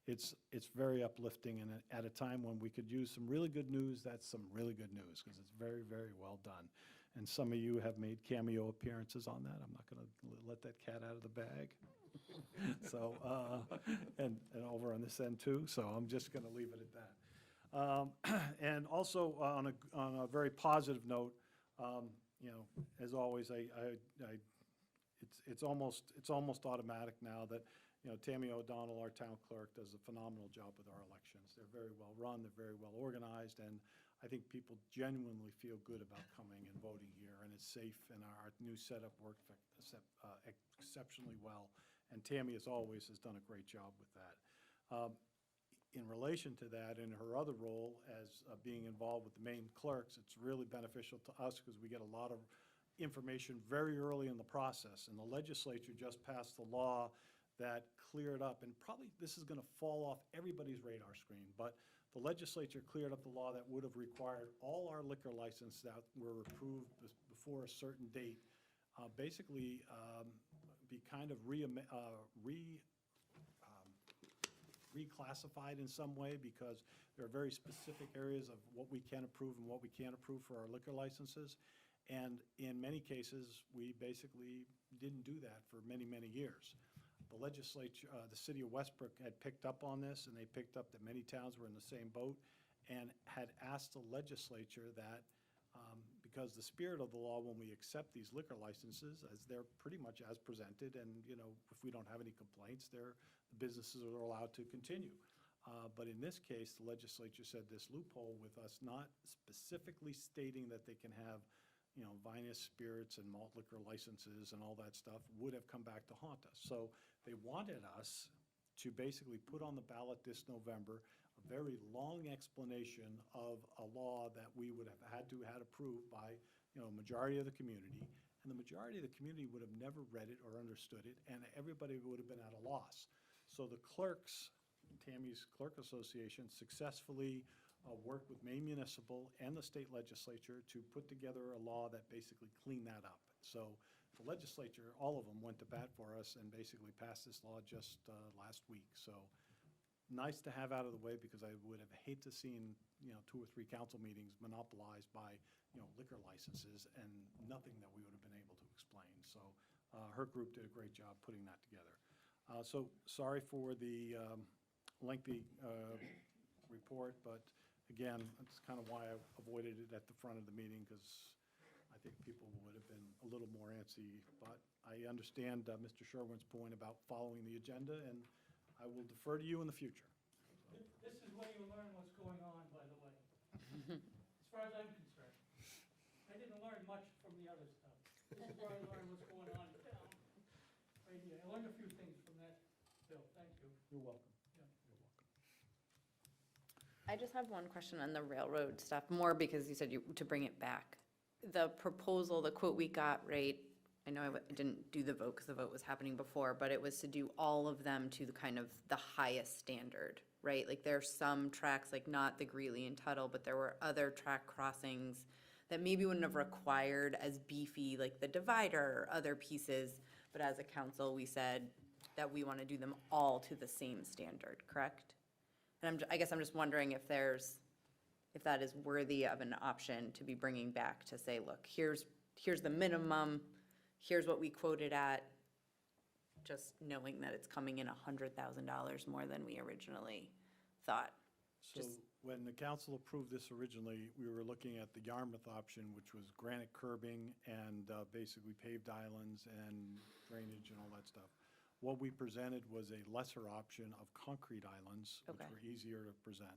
it's very uplifting, and at a time when we could use some really good news, that's some really good news, because it's very, very well done. And some of you have made cameo appearances on that. I'm not going to let that cat out of the bag. So, and over on this end too, so I'm just going to leave it at that. And also on a very positive note, you know, as always, it's almost automatic now that, you know, Tammy O'Donnell, our town clerk, does a phenomenal job with our elections. They're very well run, they're very well organized, and I think people genuinely feel good about coming and voting here, and it's safe, and our new setup worked exceptionally well. And Tammy, as always, has done a great job with that. In relation to that, in her other role as being involved with the main clerks, it's really beneficial to us, because we get a lot of information very early in the process. And the legislature just passed the law that cleared up, and probably this is going to fall off everybody's radar screen, but the legislature cleared up the law that would have required all our liquor licenses that were approved before a certain date basically be kind of reclassified in some way, because there are very specific areas of what we can approve and what we can't approve for our liquor licenses. And in many cases, we basically didn't do that for many, many years. The legislature, the city of Westbrook had picked up on this, and they picked up that many towns were in the same boat, and had asked the legislature that because the spirit of the law, when we accept these liquor licenses, as they're pretty much as presented, and, you know, if we don't have any complaints, the businesses are allowed to continue. But in this case, the legislature said this loophole, with us not specifically stating that they can have, you know, vinous spirits and malt liquor licenses and all that stuff, would have come back to haunt us. So they wanted us to basically put on the ballot this November a very long explanation of a law that we would have had approved by, you know, a majority of the community, and the majority of the community would have never read it or understood it, and everybody would have been at a loss. So the clerks, Tammy's Clerk Association, successfully worked with Maine Municipal and the state legislature to put together a law that basically cleaned that up. So the legislature, all of them, went to bat for us and basically passed this law just last week. So nice to have out of the way, because I would have hated to seen, you know, 2 or 3 council meetings monopolized by liquor licenses and nothing that we would have been able to explain. So her group did a great job putting that together. So sorry for the lengthy report, but again, that's kind of why I avoided it at the front of the meeting, because I think people would have been a little more antsy. But I understand Mr. Sherwin's point about following the agenda, and I will defer to you in the future. This is where you learn what's going on, by the way. As far as I'm concerned. I didn't learn much from the other stuff. This is where I learned what's going on in town. Right here. I learned a few things from that, Bill. Thank you. You're welcome. I just have one question on the railroad stuff, more because you said to bring it back. The proposal, the quote we got, right, I know I didn't do the vote because the vote was happening before, but it was to do all of them to the kind of the highest standard, right? Like there are some tracks, like not the Greeley and Tuttle, but there were other track crossings that maybe wouldn't have required as beefy, like the divider or other pieces. But as a council, we said that we want to do them all to the same standard, correct? And I guess I'm just wondering if that is worthy of an option to be bringing back to say, look, here's the minimum, here's what we quoted at, just knowing that it's coming in $100,000 more than we originally thought. So when the council approved this originally, we were looking at the Yarmouth option, which was granite curbing and basically paved islands and drainage and all that stuff. What we presented was a lesser option of concrete islands, which Okay. were easier to present.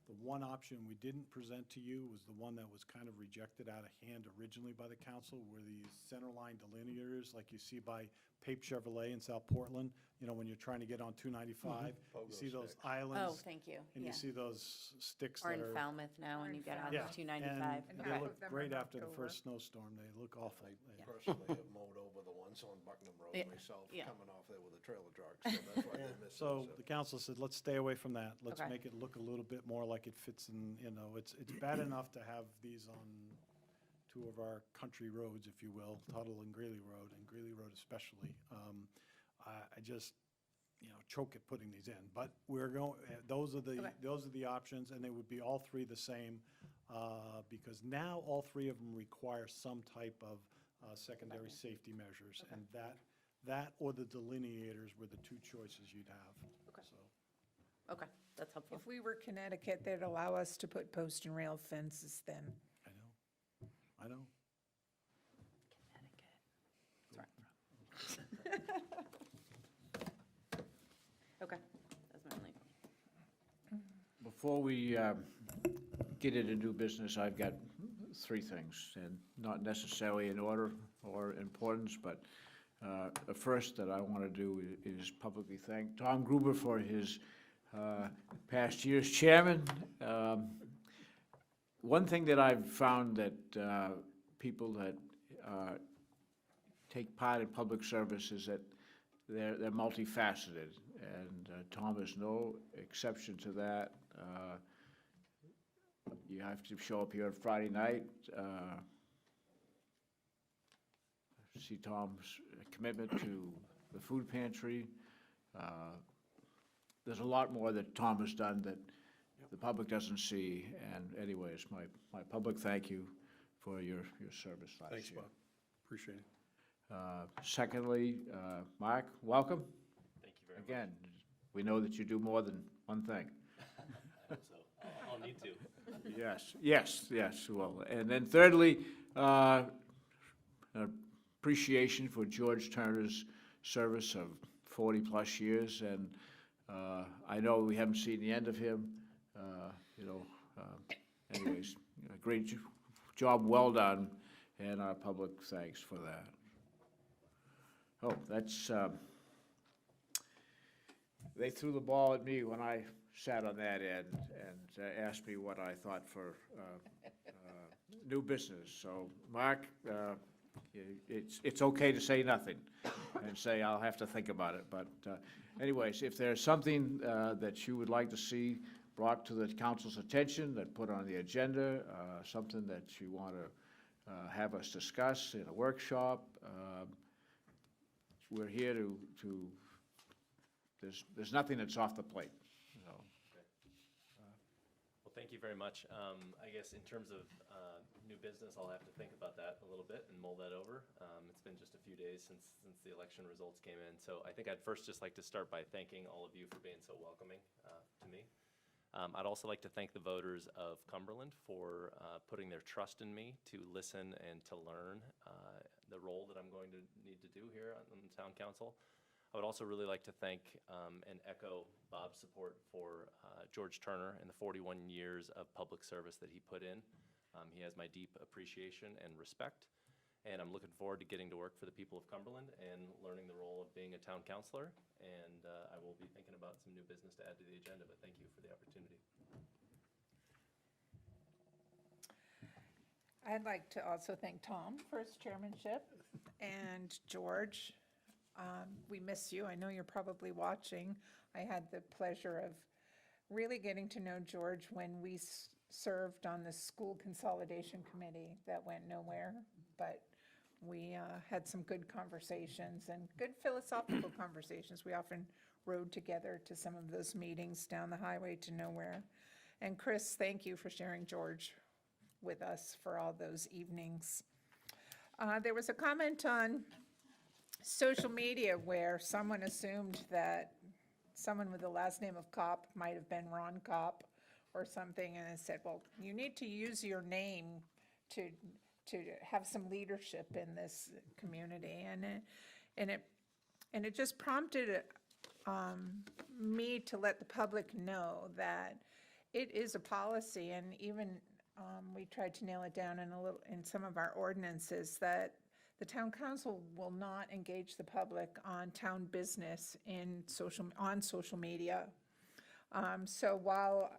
The one option we didn't present to you was the one that was kind of rejected out of hand originally by the council, were these centerline delineators like you see by Pape Chevrolet in South Portland. When you're trying to get on 295, you see those Oh, islands. thank you. And Yeah. you see those sticks Or that in are. Falmouth now, when you get on Yeah, 295. and And they half look of them are great knocked after the over. first snowstorm. They look awful. I personally have mowed over the ones on Bucknam Road Yeah, myself, yeah. coming off there with a trailer truck, so that's why they're missing. So the council said, let's stay away from that. Let's Okay. make it look a little bit more like it fits in, it's bad enough to have these on two of our country roads, if you will, Tuttle and Greeley Road especially. I just, choke at putting these in. But we're going, those are the options, and they would be all three the same, because now all three of them require some type of secondary safety measures. And that or the delineators were the two choices you'd have. Okay. So, Okay, that's helpful. If we were Connecticut, they'd allow us to put post and rail fences then. I know. Okay, that's my only. Before we get into new business, I've got three things, and not necessarily in order or importance, but the first that I want to do is publicly thank Tom Gruber for his past year's chairman. One thing that I've found that people that take part in public service is that they're multifaceted, and Tom is no exception to that. You have to show up here on Friday night. See Tom's commitment to the food pantry. There's a lot more that Tom has done that the public doesn't see. And anyways, my public thank you for your service last year. Thanks, Bob. Appreciate it. Secondly, Mark, welcome. Thank you very much. Again, we know that you do more than one thing. So I'll need to. Yes, well, and then thirdly, appreciation for George Turner's service of 40-plus years, and I know we haven't seen the end of him, anyways, great job, well done, and our public thanks for that. Oh, that's, they threw the ball at me when I sat on that end and asked me what I thought for new business. So, Mark, it's okay to say nothing and say, I'll have to think about it. But anyways, if there's something that you would like to see brought to the council's attention, that put on the agenda, something that you want to have us discuss in a workshop, we're here to there's nothing that's off the plate. So, Well, Thank you very much. I guess in terms of new business, I'll have to think about that a little bit and mull that over. It's been just a few days since the election results came in. So I think I'd first just like to start by thanking all of you for being so welcoming to me. I'd also like to thank the voters of Cumberland for putting their trust in me to listen and to learn the role that I'm going to need to do here on the Town Council. I would also really like to thank and echo Bob's support for George Turner and the 41 years of public service that he put in. He has my deep appreciation and respect, and I'm looking forward to getting to work for the people of Cumberland and learning the role of being a town councilor, and I will be thinking about some new business to add to the agenda, but thank you for the opportunity. I'd like to also thank Tom for his chairmanship, and George. We miss you. I know you're probably watching. I had the pleasure of really getting to know George when we served on the school consolidation committee that went nowhere, but we had some good conversations and good philosophical conversations. We often rode together to some of those meetings down the highway to nowhere. And Chris, thank you for sharing George with us for all those evenings. There was a comment on social media where someone assumed that someone with the last name of Kopp might have been Ron Kopp or something, and I said, well, you need to use your name to have some leadership in this community, and it just prompted me to let the public know that it is a policy, and even we tried to nail it down in some of our ordinances, that the town council will not engage the public on town business on social media. So while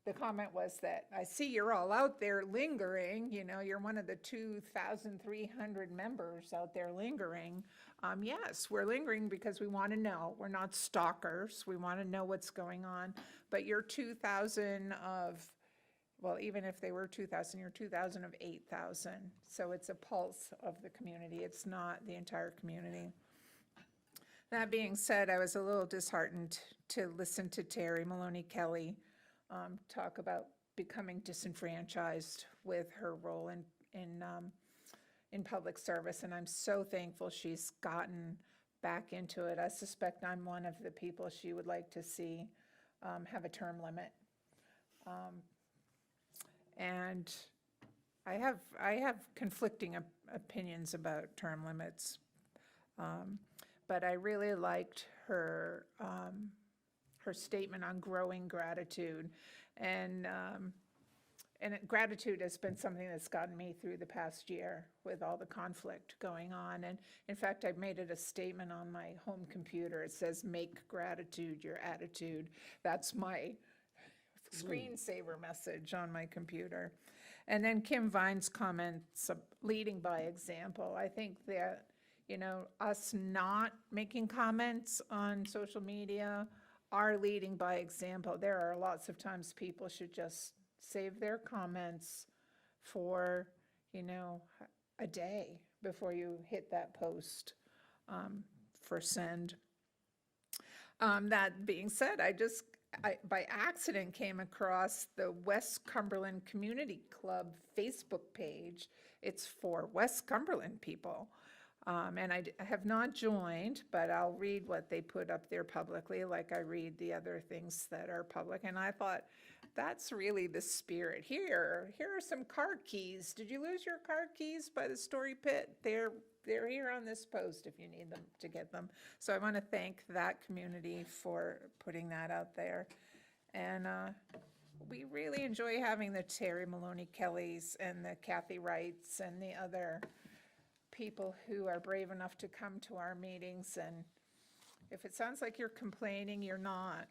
the comment was that I see you're all out there lingering, you're one of the 2,300 members out there lingering. Yes, we're lingering because we want to know. We're not stalkers. We want to know what's going on. But you're 2,000 of, well, even if they were 2,000, you're 2,000 of 8,000. So it's a pulse of the community. It's not the entire community. That being said, I was a little disheartened to listen to Terry Maloney Kelly talk about becoming disenfranchised with her role in public service, and I'm so thankful she's gotten back into it. I suspect I'm one of the people she would like to see have a term limit. And I have conflicting opinions about term limits, but I really liked her statement on growing gratitude, and gratitude has been something that's gotten me through the past year with all the conflict going on. And in fact, I've made it a statement on my home computer. It says, "Make gratitude your attitude." That's my screensaver message on my computer. And then Kim Vine's comments, leading by example. I think that, us not making comments on social media are leading by example. There are lots of times people should just save their comments for, a day before you hit that post for send. That being said, I by accident came across the West Cumberland Community Club Facebook page. It's for West Cumberland people. And I have not joined, but I'll read what they put up there publicly, like I read the other things that are public. And I thought, that's really the spirit. Here are some car keys. Did you lose your car keys by the Story Pit? They're here on this post if you need them to get them. So I want to thank that community for putting that out there. And we really enjoy having the Terry Maloney Kellys and the Kathy Wrights and the other people who are brave enough to come to our meetings. And if it sounds like you're complaining, you're not.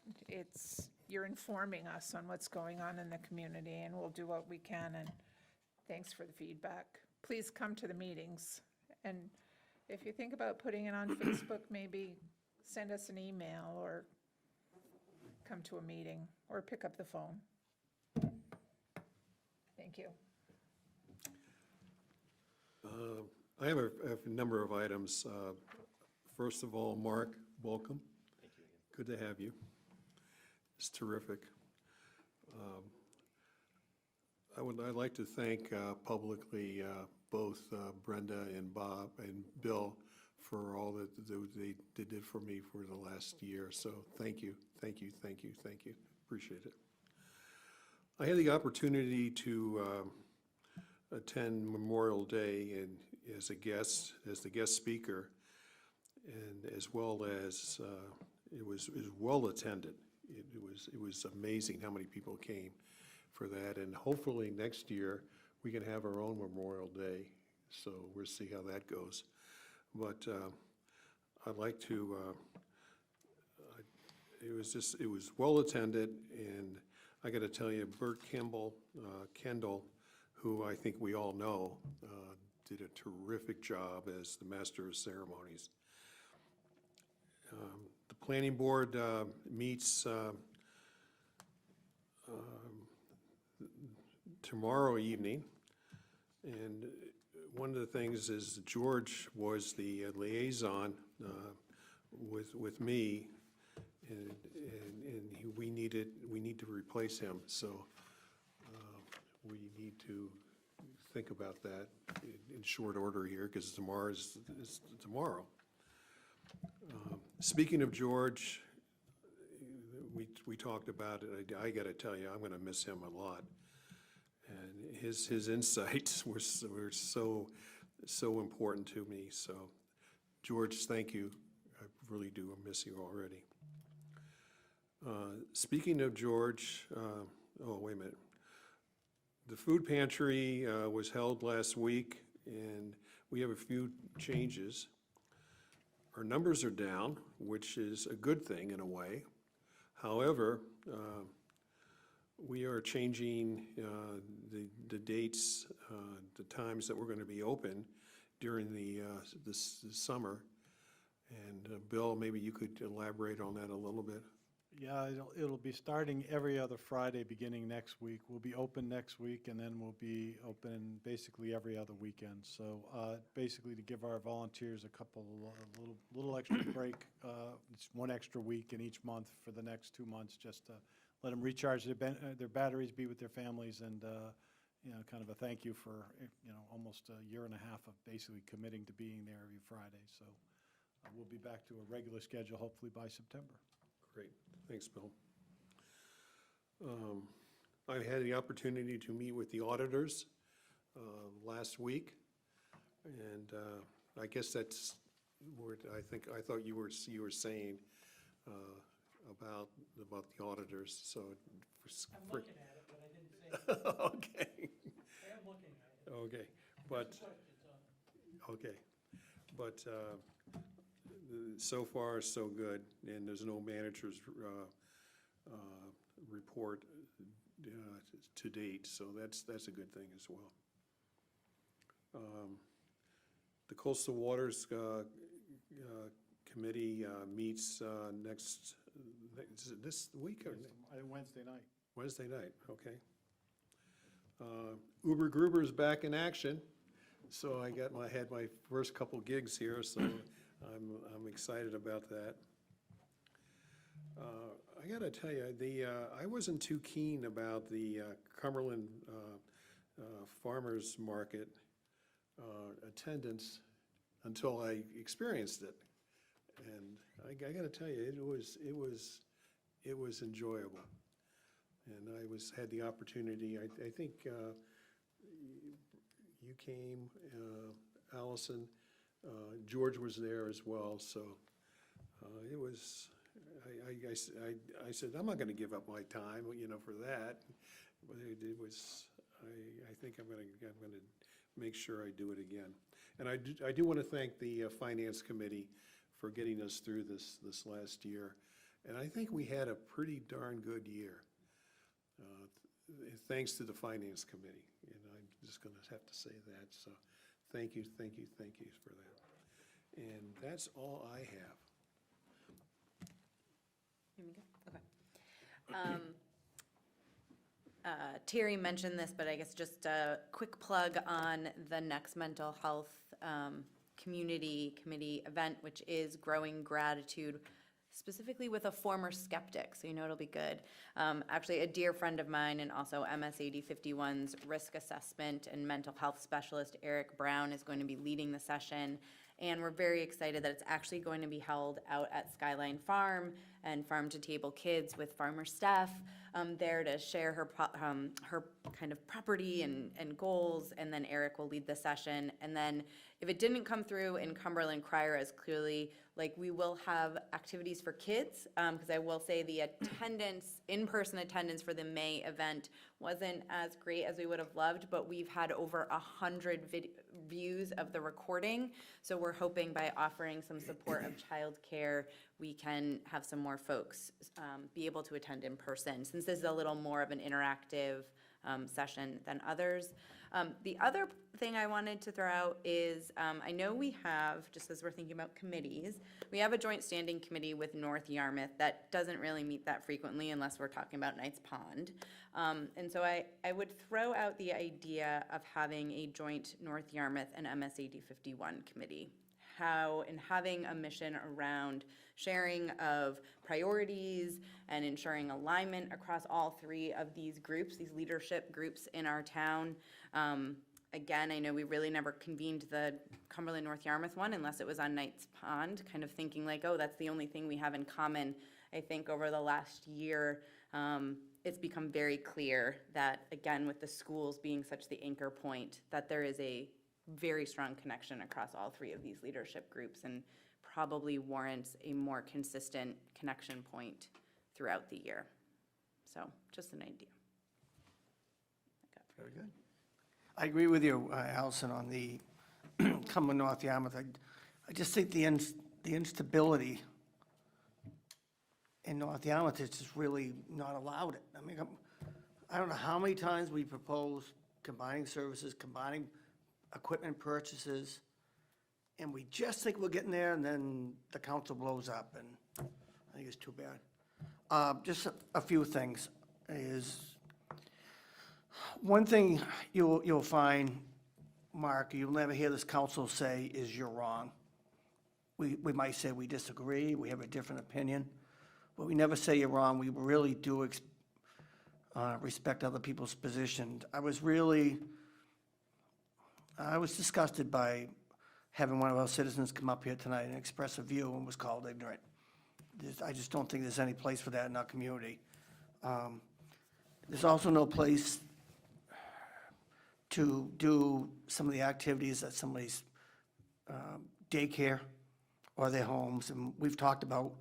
You're informing us on what's going on in the community, and we'll do what we can. And thanks for the feedback. Please come to the meetings. And if you think about putting it on Facebook, maybe send us an email or come to a meeting or pick up the phone. Thank you. I have a number of items. First of all, Mark, welcome. Thank you again. Good to have you. It's terrific. I'd like to thank publicly both Brenda and Bob and Bill for all that they did for me for the last year. So thank you, thank you, thank you, thank you. Appreciate it. I had the opportunity to attend Memorial Day and as the guest speaker, and as well as it was well attended. It was amazing how many people came for that, and hopefully next year we can have our own Memorial Day. So we'll see how that goes. But I'd like to. It was well attended, and I got to tell you, Bert Kendall, who I think we all know, did a terrific job as the master of ceremonies. The planning board meets tomorrow evening, and one of the things is George was the liaison with me, and we need to replace him. So we need to think about that in short order here, because tomorrow is tomorrow. Speaking of George, we talked about it. I got to tell you, I'm going to miss him a lot. And his insights were so important to me. So, George, thank you. I really do miss you already. Speaking of George, oh, wait a minute. The food pantry was held last week, and we have a few changes. Our numbers are down, which is a good thing in a way. However, we are changing the dates, the times that we're going to be open during the summer. And Bill, maybe you could elaborate on that a little bit. Yeah, it'll be starting every other Friday beginning next week. We'll be open next week, and then we'll be open basically every other weekend. So basically to give our volunteers a little extra break, it's one extra week in each month for the next 2 months, just to let them recharge their batteries, be with their families, and kind of a thank you for almost a year and a half of basically committing to being there every Friday. So we'll be back to a regular schedule hopefully by September. Great, thanks, Bill. I had the opportunity to meet with the auditors last week, and I guess that's what I thought you were saying about the auditors. So I'm looking at it, but I didn't say it. Okay. I am looking at it. Okay, but okay, but. So far, so good, and there's no manager's report to date, so that's a good thing as well. The Coastal Waters Committee meets this week or Wednesday night. Wednesday night, okay. Uber Gruber is back in action, so I had my first couple gigs here, so I'm excited about that. I got to tell you, I wasn't too keen about the Cumberland Farmers Market attendance until I experienced it, and I got to tell you, it was enjoyable, and I had the opportunity. I think you came, Allison. George was there as well, so it was. I said I'm not going to give up my time, for that. But it was. I think I'm going to make sure I do it again. And I do want to thank the Finance Committee for getting us through this last year. And I think we had a pretty darn good year, thanks to the Finance Committee. And I'm just going to have to say that. So thank you, thank you, thank you for that. And that's all I have. Here we go. Okay. Terry mentioned this, but I guess just a quick plug on the next mental health community committee event, which is Growing Gratitude specifically with a former skeptic, so you know it'll be good. Actually, a dear friend of mine and also MS80 51's risk assessment and mental health specialist, Eric Brown, is going to be leading the session. And we're very excited that it's actually going to be held out at Skyline Farm and Farm to Table Kids with farmer Steph there to share her kind of property and goals. And then Eric will lead the session. And then if it didn't come through in Cumberland Crier as clearly, like we will have activities for kids, because I will say the attendance, in-person attendance for the May event wasn't as great as we would have loved, but we've had over 100 views of the recording. So we're hoping by offering some support of childcare, we can have some more folks be able to attend in person, since this is a little more of an interactive session than others. The other thing I wanted to throw out is, I know we have, just as we're thinking about committees, we have a joint standing committee with North Yarmouth that doesn't really meet that frequently unless we're talking about Knights Pond. And so I would throw out the idea of having a joint North Yarmouth and MS80 51 committee. And having a mission around sharing of priorities and ensuring alignment across all three of these groups, these leadership groups in our town. Again, I know we really never convened the Cumberland North Yarmouth one unless it was on Knights Pond, kind of thinking like, oh, that's the only thing we have in common. I think over the last year, it's become very clear that, again, with the schools being such the anchor point, that there is a very strong connection across all three of these leadership groups and probably warrants a more consistent connection point throughout the year. So just an idea. Very good. I agree with you, Allison, on the Cumberland North Yarmouth. I just think the instability in North Yarmouth is just really not allowed it. I mean, I don't know how many times we propose combining services, combining equipment purchases, and we just think we're getting there, and then the council blows up, and I think it's too bad. Just a few things is, one thing you'll find, Mark, you'll never hear this council say is you're wrong. We might say we disagree, we have a different opinion, but we never say you're wrong. We really do respect other people's position. I was disgusted by having one of our citizens come up here tonight and express a view and was called ignorant. I just don't think there's any place for that in our community. There's also no place to do some of the activities at somebody's daycare or their homes, and we've talked about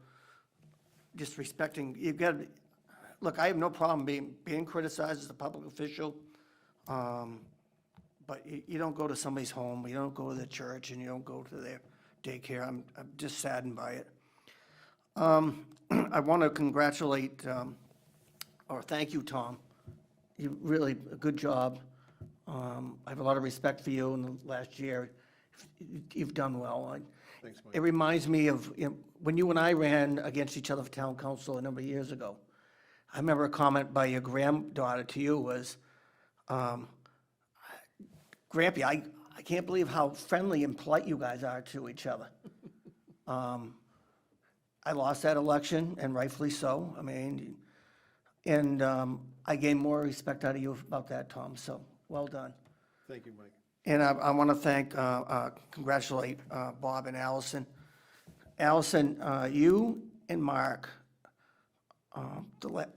just respecting, you've got to, look, I have no problem being criticized as a public official, but you don't go to somebody's home, you don't go to their church, and you don't go to their daycare. I'm just saddened by it. I want to congratulate, or thank you, Tom. You really, a good job. I have a lot of respect for you in the last year. You've done well. Thanks, Mike. It reminds me of, when you and I ran against each other for town council a number of years ago. I remember a comment by your granddaughter to you was, Grampy, I can't believe how friendly and polite you guys are to each other. I lost that election, and rightfully so. I mean, and I gained more respect out of you about that, Tom, so well done. Thank you, Mike. And I want to congratulate Bob and Allison. Allison, you and Mark,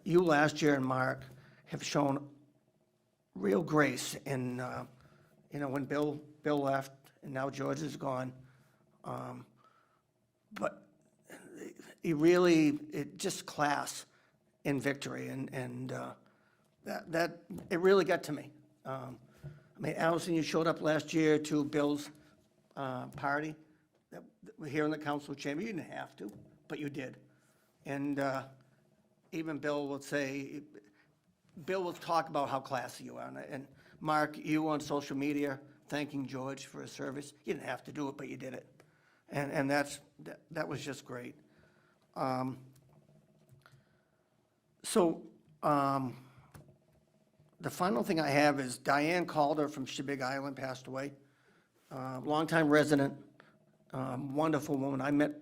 you last year and Mark have shown real grace in, when Bill left and now George is gone. But it just class in victory, and that it really got to me. I mean, Allison, you showed up last year to Bill's party that we're here in the council chamber. You didn't have to, but you did. And even Bill will talk about how classy you are. And Mark, you on social media thanking George for his service. You didn't have to do it, but you did it. And that was just great. The final thing I have is Diane Calder from Shebig Island passed away. Longtime resident, wonderful woman.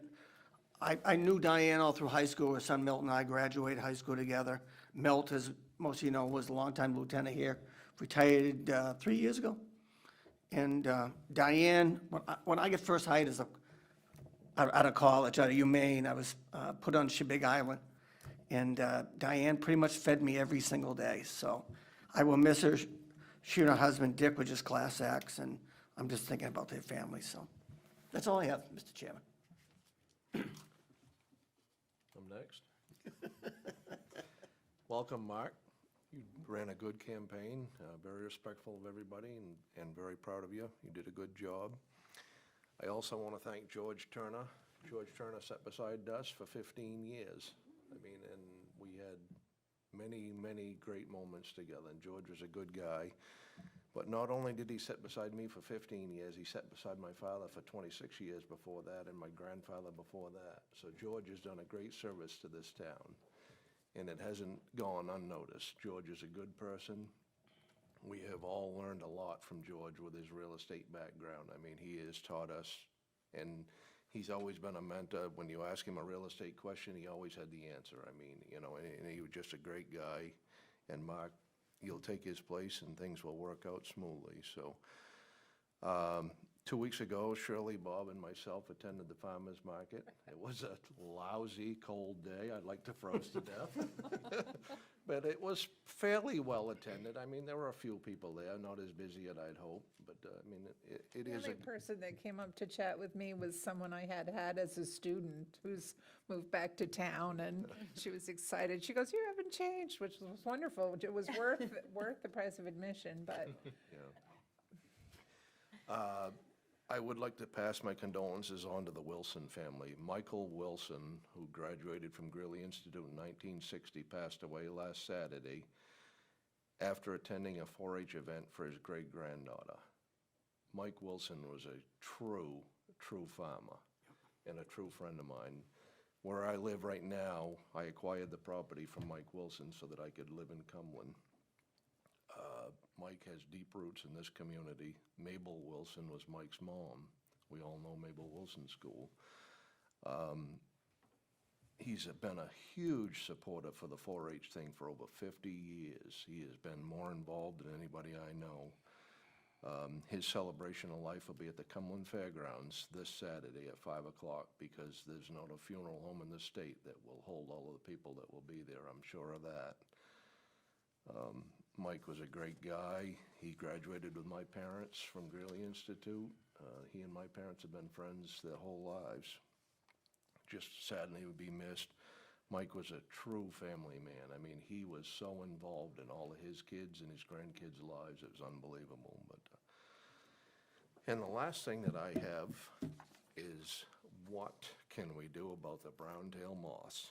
I knew Diane all through high school. Her son Milt and I graduated high school together. Milt, as most of you know, was a longtime lieutenant here, retired 3 years ago. And Diane, when I get first hired as out of college, out of UMaine, I was put on Shebig Island. And Diane pretty much fed me every single day. So I will miss her. She and her husband Dick were just class acts, and I'm just thinking about their family. So that's all I have, Mr. Chairman. I'm next. Welcome, Mark. You ran a good campaign, very respectful of everybody, and very proud of you. You did a good job. I also want to thank George Turner. George Turner sat beside us for 15 years. I mean, and we had many, many great moments together, and George was a good guy. But not only did he sit beside me for 15 years, he sat beside my father for 26 years before that, and my grandfather before that. So George has done a great service to this town, and it hasn't gone unnoticed. George is a good person. We have all learned a lot from George with his real estate background. I mean, he has taught us, and he's always been a mentor. When you ask him a real estate question, he always had the answer. I mean, you know, and he was just a great guy. And Mark, you'll take his place and things will work out smoothly. So 2 weeks ago, Shirley, Bob, and myself attended the farmer's market. It was a lousy, cold day. I'd like to froze to death. But it was fairly well attended. I mean, there were a few people there, not as busy as I'd hoped, but I mean, it The is only a... person that came up to chat with me was someone I had as a student who's moved back to town, and she was excited. She goes, "You haven't changed," which was wonderful. It was worth the price of admission, but. Yeah. I would like to pass my condolences on to the Wilson family. Michael Wilson, who graduated from Greeley Institute in 1960, passed away last Saturday after attending a 4-H event for his great-granddaughter. Mike Wilson was a true farmer and a true friend of mine. Where I live right now, I acquired the property from Mike Wilson so that I could live in Cumberland. Mike has deep roots in this community. Mabel Wilson was Mike's mom. We all know Mabel Wilson School. He's been a huge supporter for the 4-H thing for over 50 years. He has been more involved than anybody I know. His celebration of life will be at the Cumberland Fairgrounds this Saturday at 5 o'clock because there's not a funeral home in the state that will hold all of the people that will be there. I'm sure of that. Mike was a great guy. He graduated with my parents from Greeley Institute. He and my parents have been friends their whole lives. Just sadly would be missed. Mike was a true family man. I mean, he was so involved in all of his kids and his grandkids' lives. It was unbelievable. And the last thing that I have is, what can we do about the brown-tailed moss?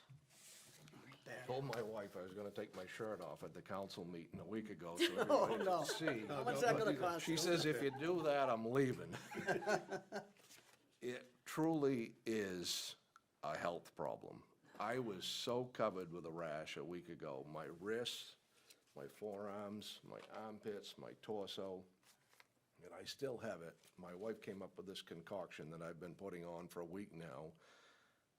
I told my wife I was going to take my shirt off at the council meeting a week ago so everybody no. could see. How much is that gonna cost? She says, if you do that, I'm leaving. It truly is a health problem. I was so covered with a rash a week ago. My wrists, my forearms, my armpits, my torso, and I still have it. My wife came up with this concoction that I've been putting on for a week now.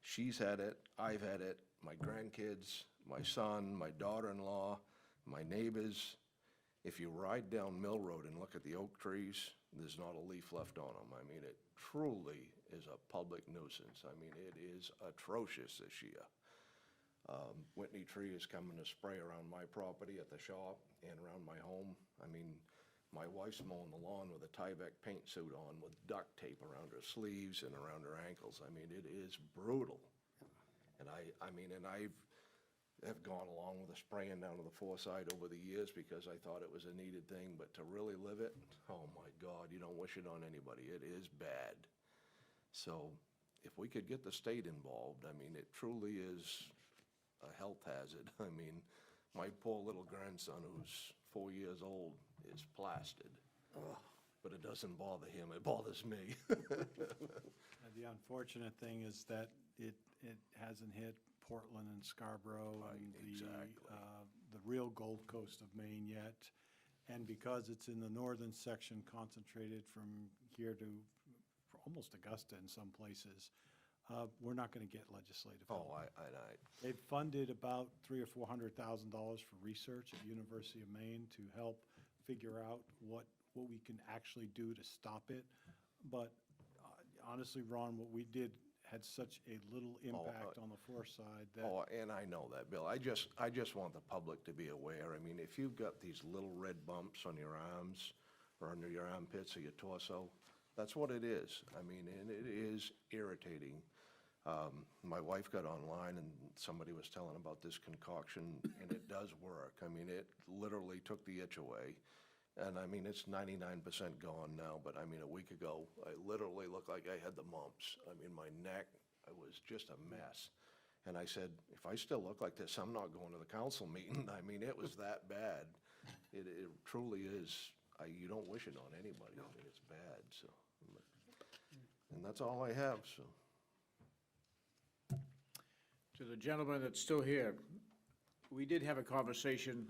She's had it, I've had it, my grandkids, my son, my daughter-in-law, my neighbors. If you ride down Mill Road and look at the oak trees, there's not a leaf left on them. I mean, it truly is a public nuisance. I mean, it is atrocious this year. Whitney Tree is coming to spray around my property at the shop and around my home. I mean, my wife's mowing the lawn with a Tyvek paint suit on with duct tape around her sleeves and around her ankles. I mean, it is brutal. And I have gone along with the spraying down to the Forsyth over the years because I thought it was a needed thing, but to really live it, oh my God, you don't wish it on anybody. It is bad. So if we could get the state involved, I mean, it truly is a health hazard. I mean, my poor little grandson, who's 4 years old, is plastered. But it doesn't bother him, it bothers me. The unfortunate thing is that it hasn't hit Portland and Scarborough and the real Gold Coast of Maine yet. And because it's in the northern section, concentrated from here to almost Augusta in some places, we're not going to get legislative help. Oh, They've funded about $300,000 or $400,000 for research at University of Maine to help figure out what we can actually do to stop it. But honestly, Ron, what we did had such a little impact on the forest side that. Oh, and I know that, Bill. I just want the public to be aware. I mean, if you've got these little red bumps on your arms or under your armpits or your torso, that's what it is. I mean, and it is irritating. My wife got online and somebody was telling about this concoction, and it does work. I mean, it literally took the itch away. And I mean, it's 99% gone now, but I mean, a week ago, I literally looked like I had the mumps. I mean, my neck, it was just a mess. And I said, if I still look like this, I'm not going to the council meeting. I mean, it was that bad. It truly is. You don't wish it on anybody. I mean, it's bad, so. And that's all I have, so. To the gentleman that's still here, we did have a conversation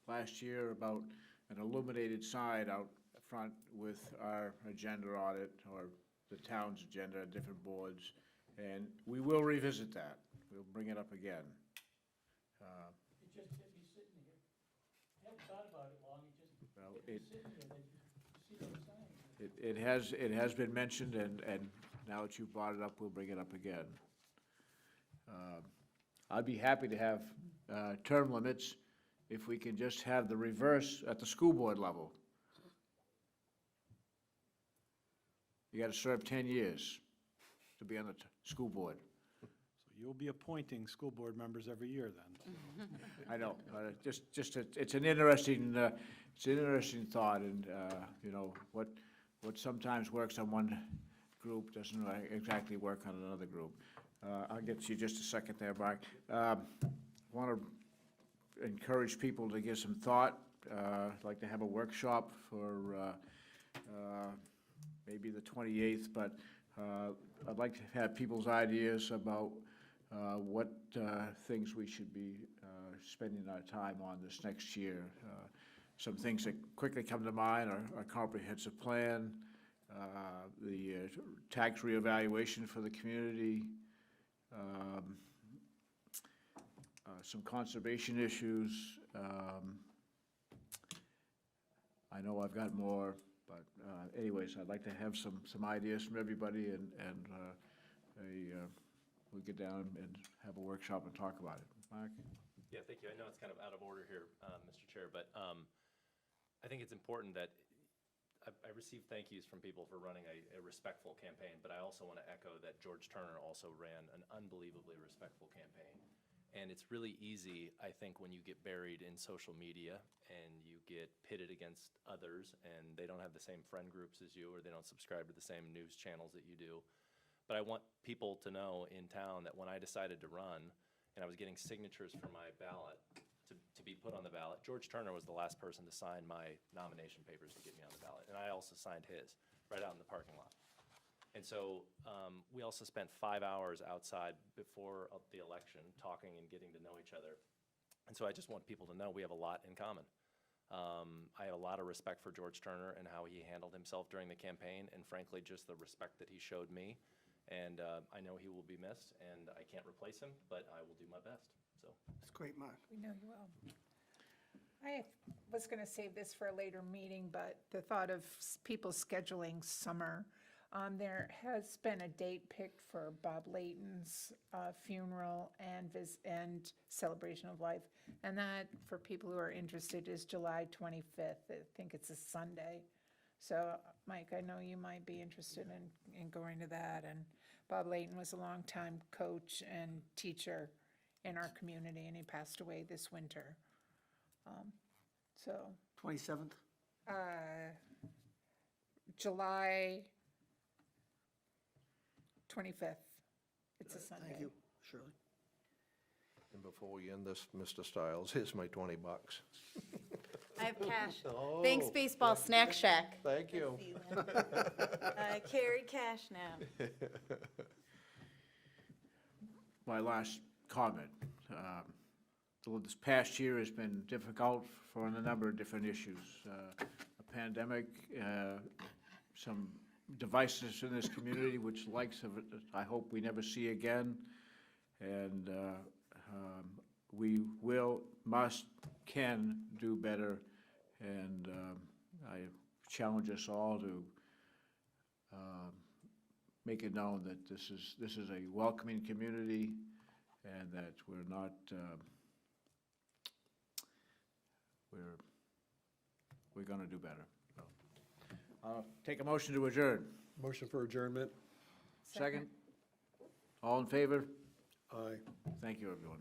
last year about an illuminated sign out front with our agenda on it, or the town's agenda, different boards, and we will revisit that. We'll bring it up again. It just hit me sitting here. I hadn't thought about it long, it just Well, hit me sitting here, then you see those signs. It has been mentioned, and now that you brought it up, we'll bring it up again. I'd be happy to have term limits if we can just have the reverse at the school board level. You gotta serve 10 years to be on the school board. So you'll be appointing school board members every year then. I know, but it's an interesting thought, and, you know, what sometimes works on one group doesn't exactly work on another group. I'll get to you just a second there, Mark. Want to encourage people to give some thought. I'd like to have a workshop for maybe the 28th, but I'd like to have people's ideas about what things we should be spending our time on this next year. Some things that quickly come to mind are a comprehensive plan, the tax reevaluation for the community, some conservation issues. I know I've got more, but anyways, I'd like to have some ideas from everybody, and we'll get down and have a workshop and talk about it. Mark? Yeah, thank you. I know it's kind of out of order here, Mr. Chair, but I think it's important that I received thank yous from people for running a respectful campaign, but I also want to echo that George Turner also ran an unbelievably respectful campaign. And it's really easy, I think, when you get buried in social media and you get pitted against others and they don't have the same friend groups as you, or they don't subscribe to the same news channels that you do. But I want people to know in town that when I decided to run and I was getting signatures for my ballot to be put on the ballot, George Turner was the last person to sign my nomination papers to get me on the ballot. And I also signed his right out in the parking lot. And so we also spent 5 hours outside before the election talking and getting to know each other. And so I just want people to know we have a lot in common. I have a lot of respect for George Turner and how he handled himself during the campaign, and frankly, just the respect that he showed me. And I know he will be missed, and I can't replace him, but I will do my best. So That's great, Mark. We know you will. I was going to save this for a later meeting, but the thought of people scheduling summer, there has been a date picked for Bob Layton's funeral and celebration of life. And that, for people who are interested, is July 25th. I think it's a Sunday. So, Mike, I know you might be interested in going to that. And Bob Layton was a longtime coach and teacher in our community, and he passed away this winter. 27th? July 25th. It's a Sunday. Thank you, Shirley. And before we end this, Mr. Stiles, here's my 20 bucks. I have cash. Oh. Thanks, Baseball Snack Shack. Thank you. I carry cash now. My last comment. This past year has been difficult for a number of different issues. A pandemic, some devices in this community, which likes of it, I hope we never see again. And we will, must, can do better. And I challenge us all to make it known that this is a welcoming community and that we're not, we're going to do better. So, I'll take a motion to adjourn. Motion for adjournment? Second? All in favor? Aye. Thank you, everyone.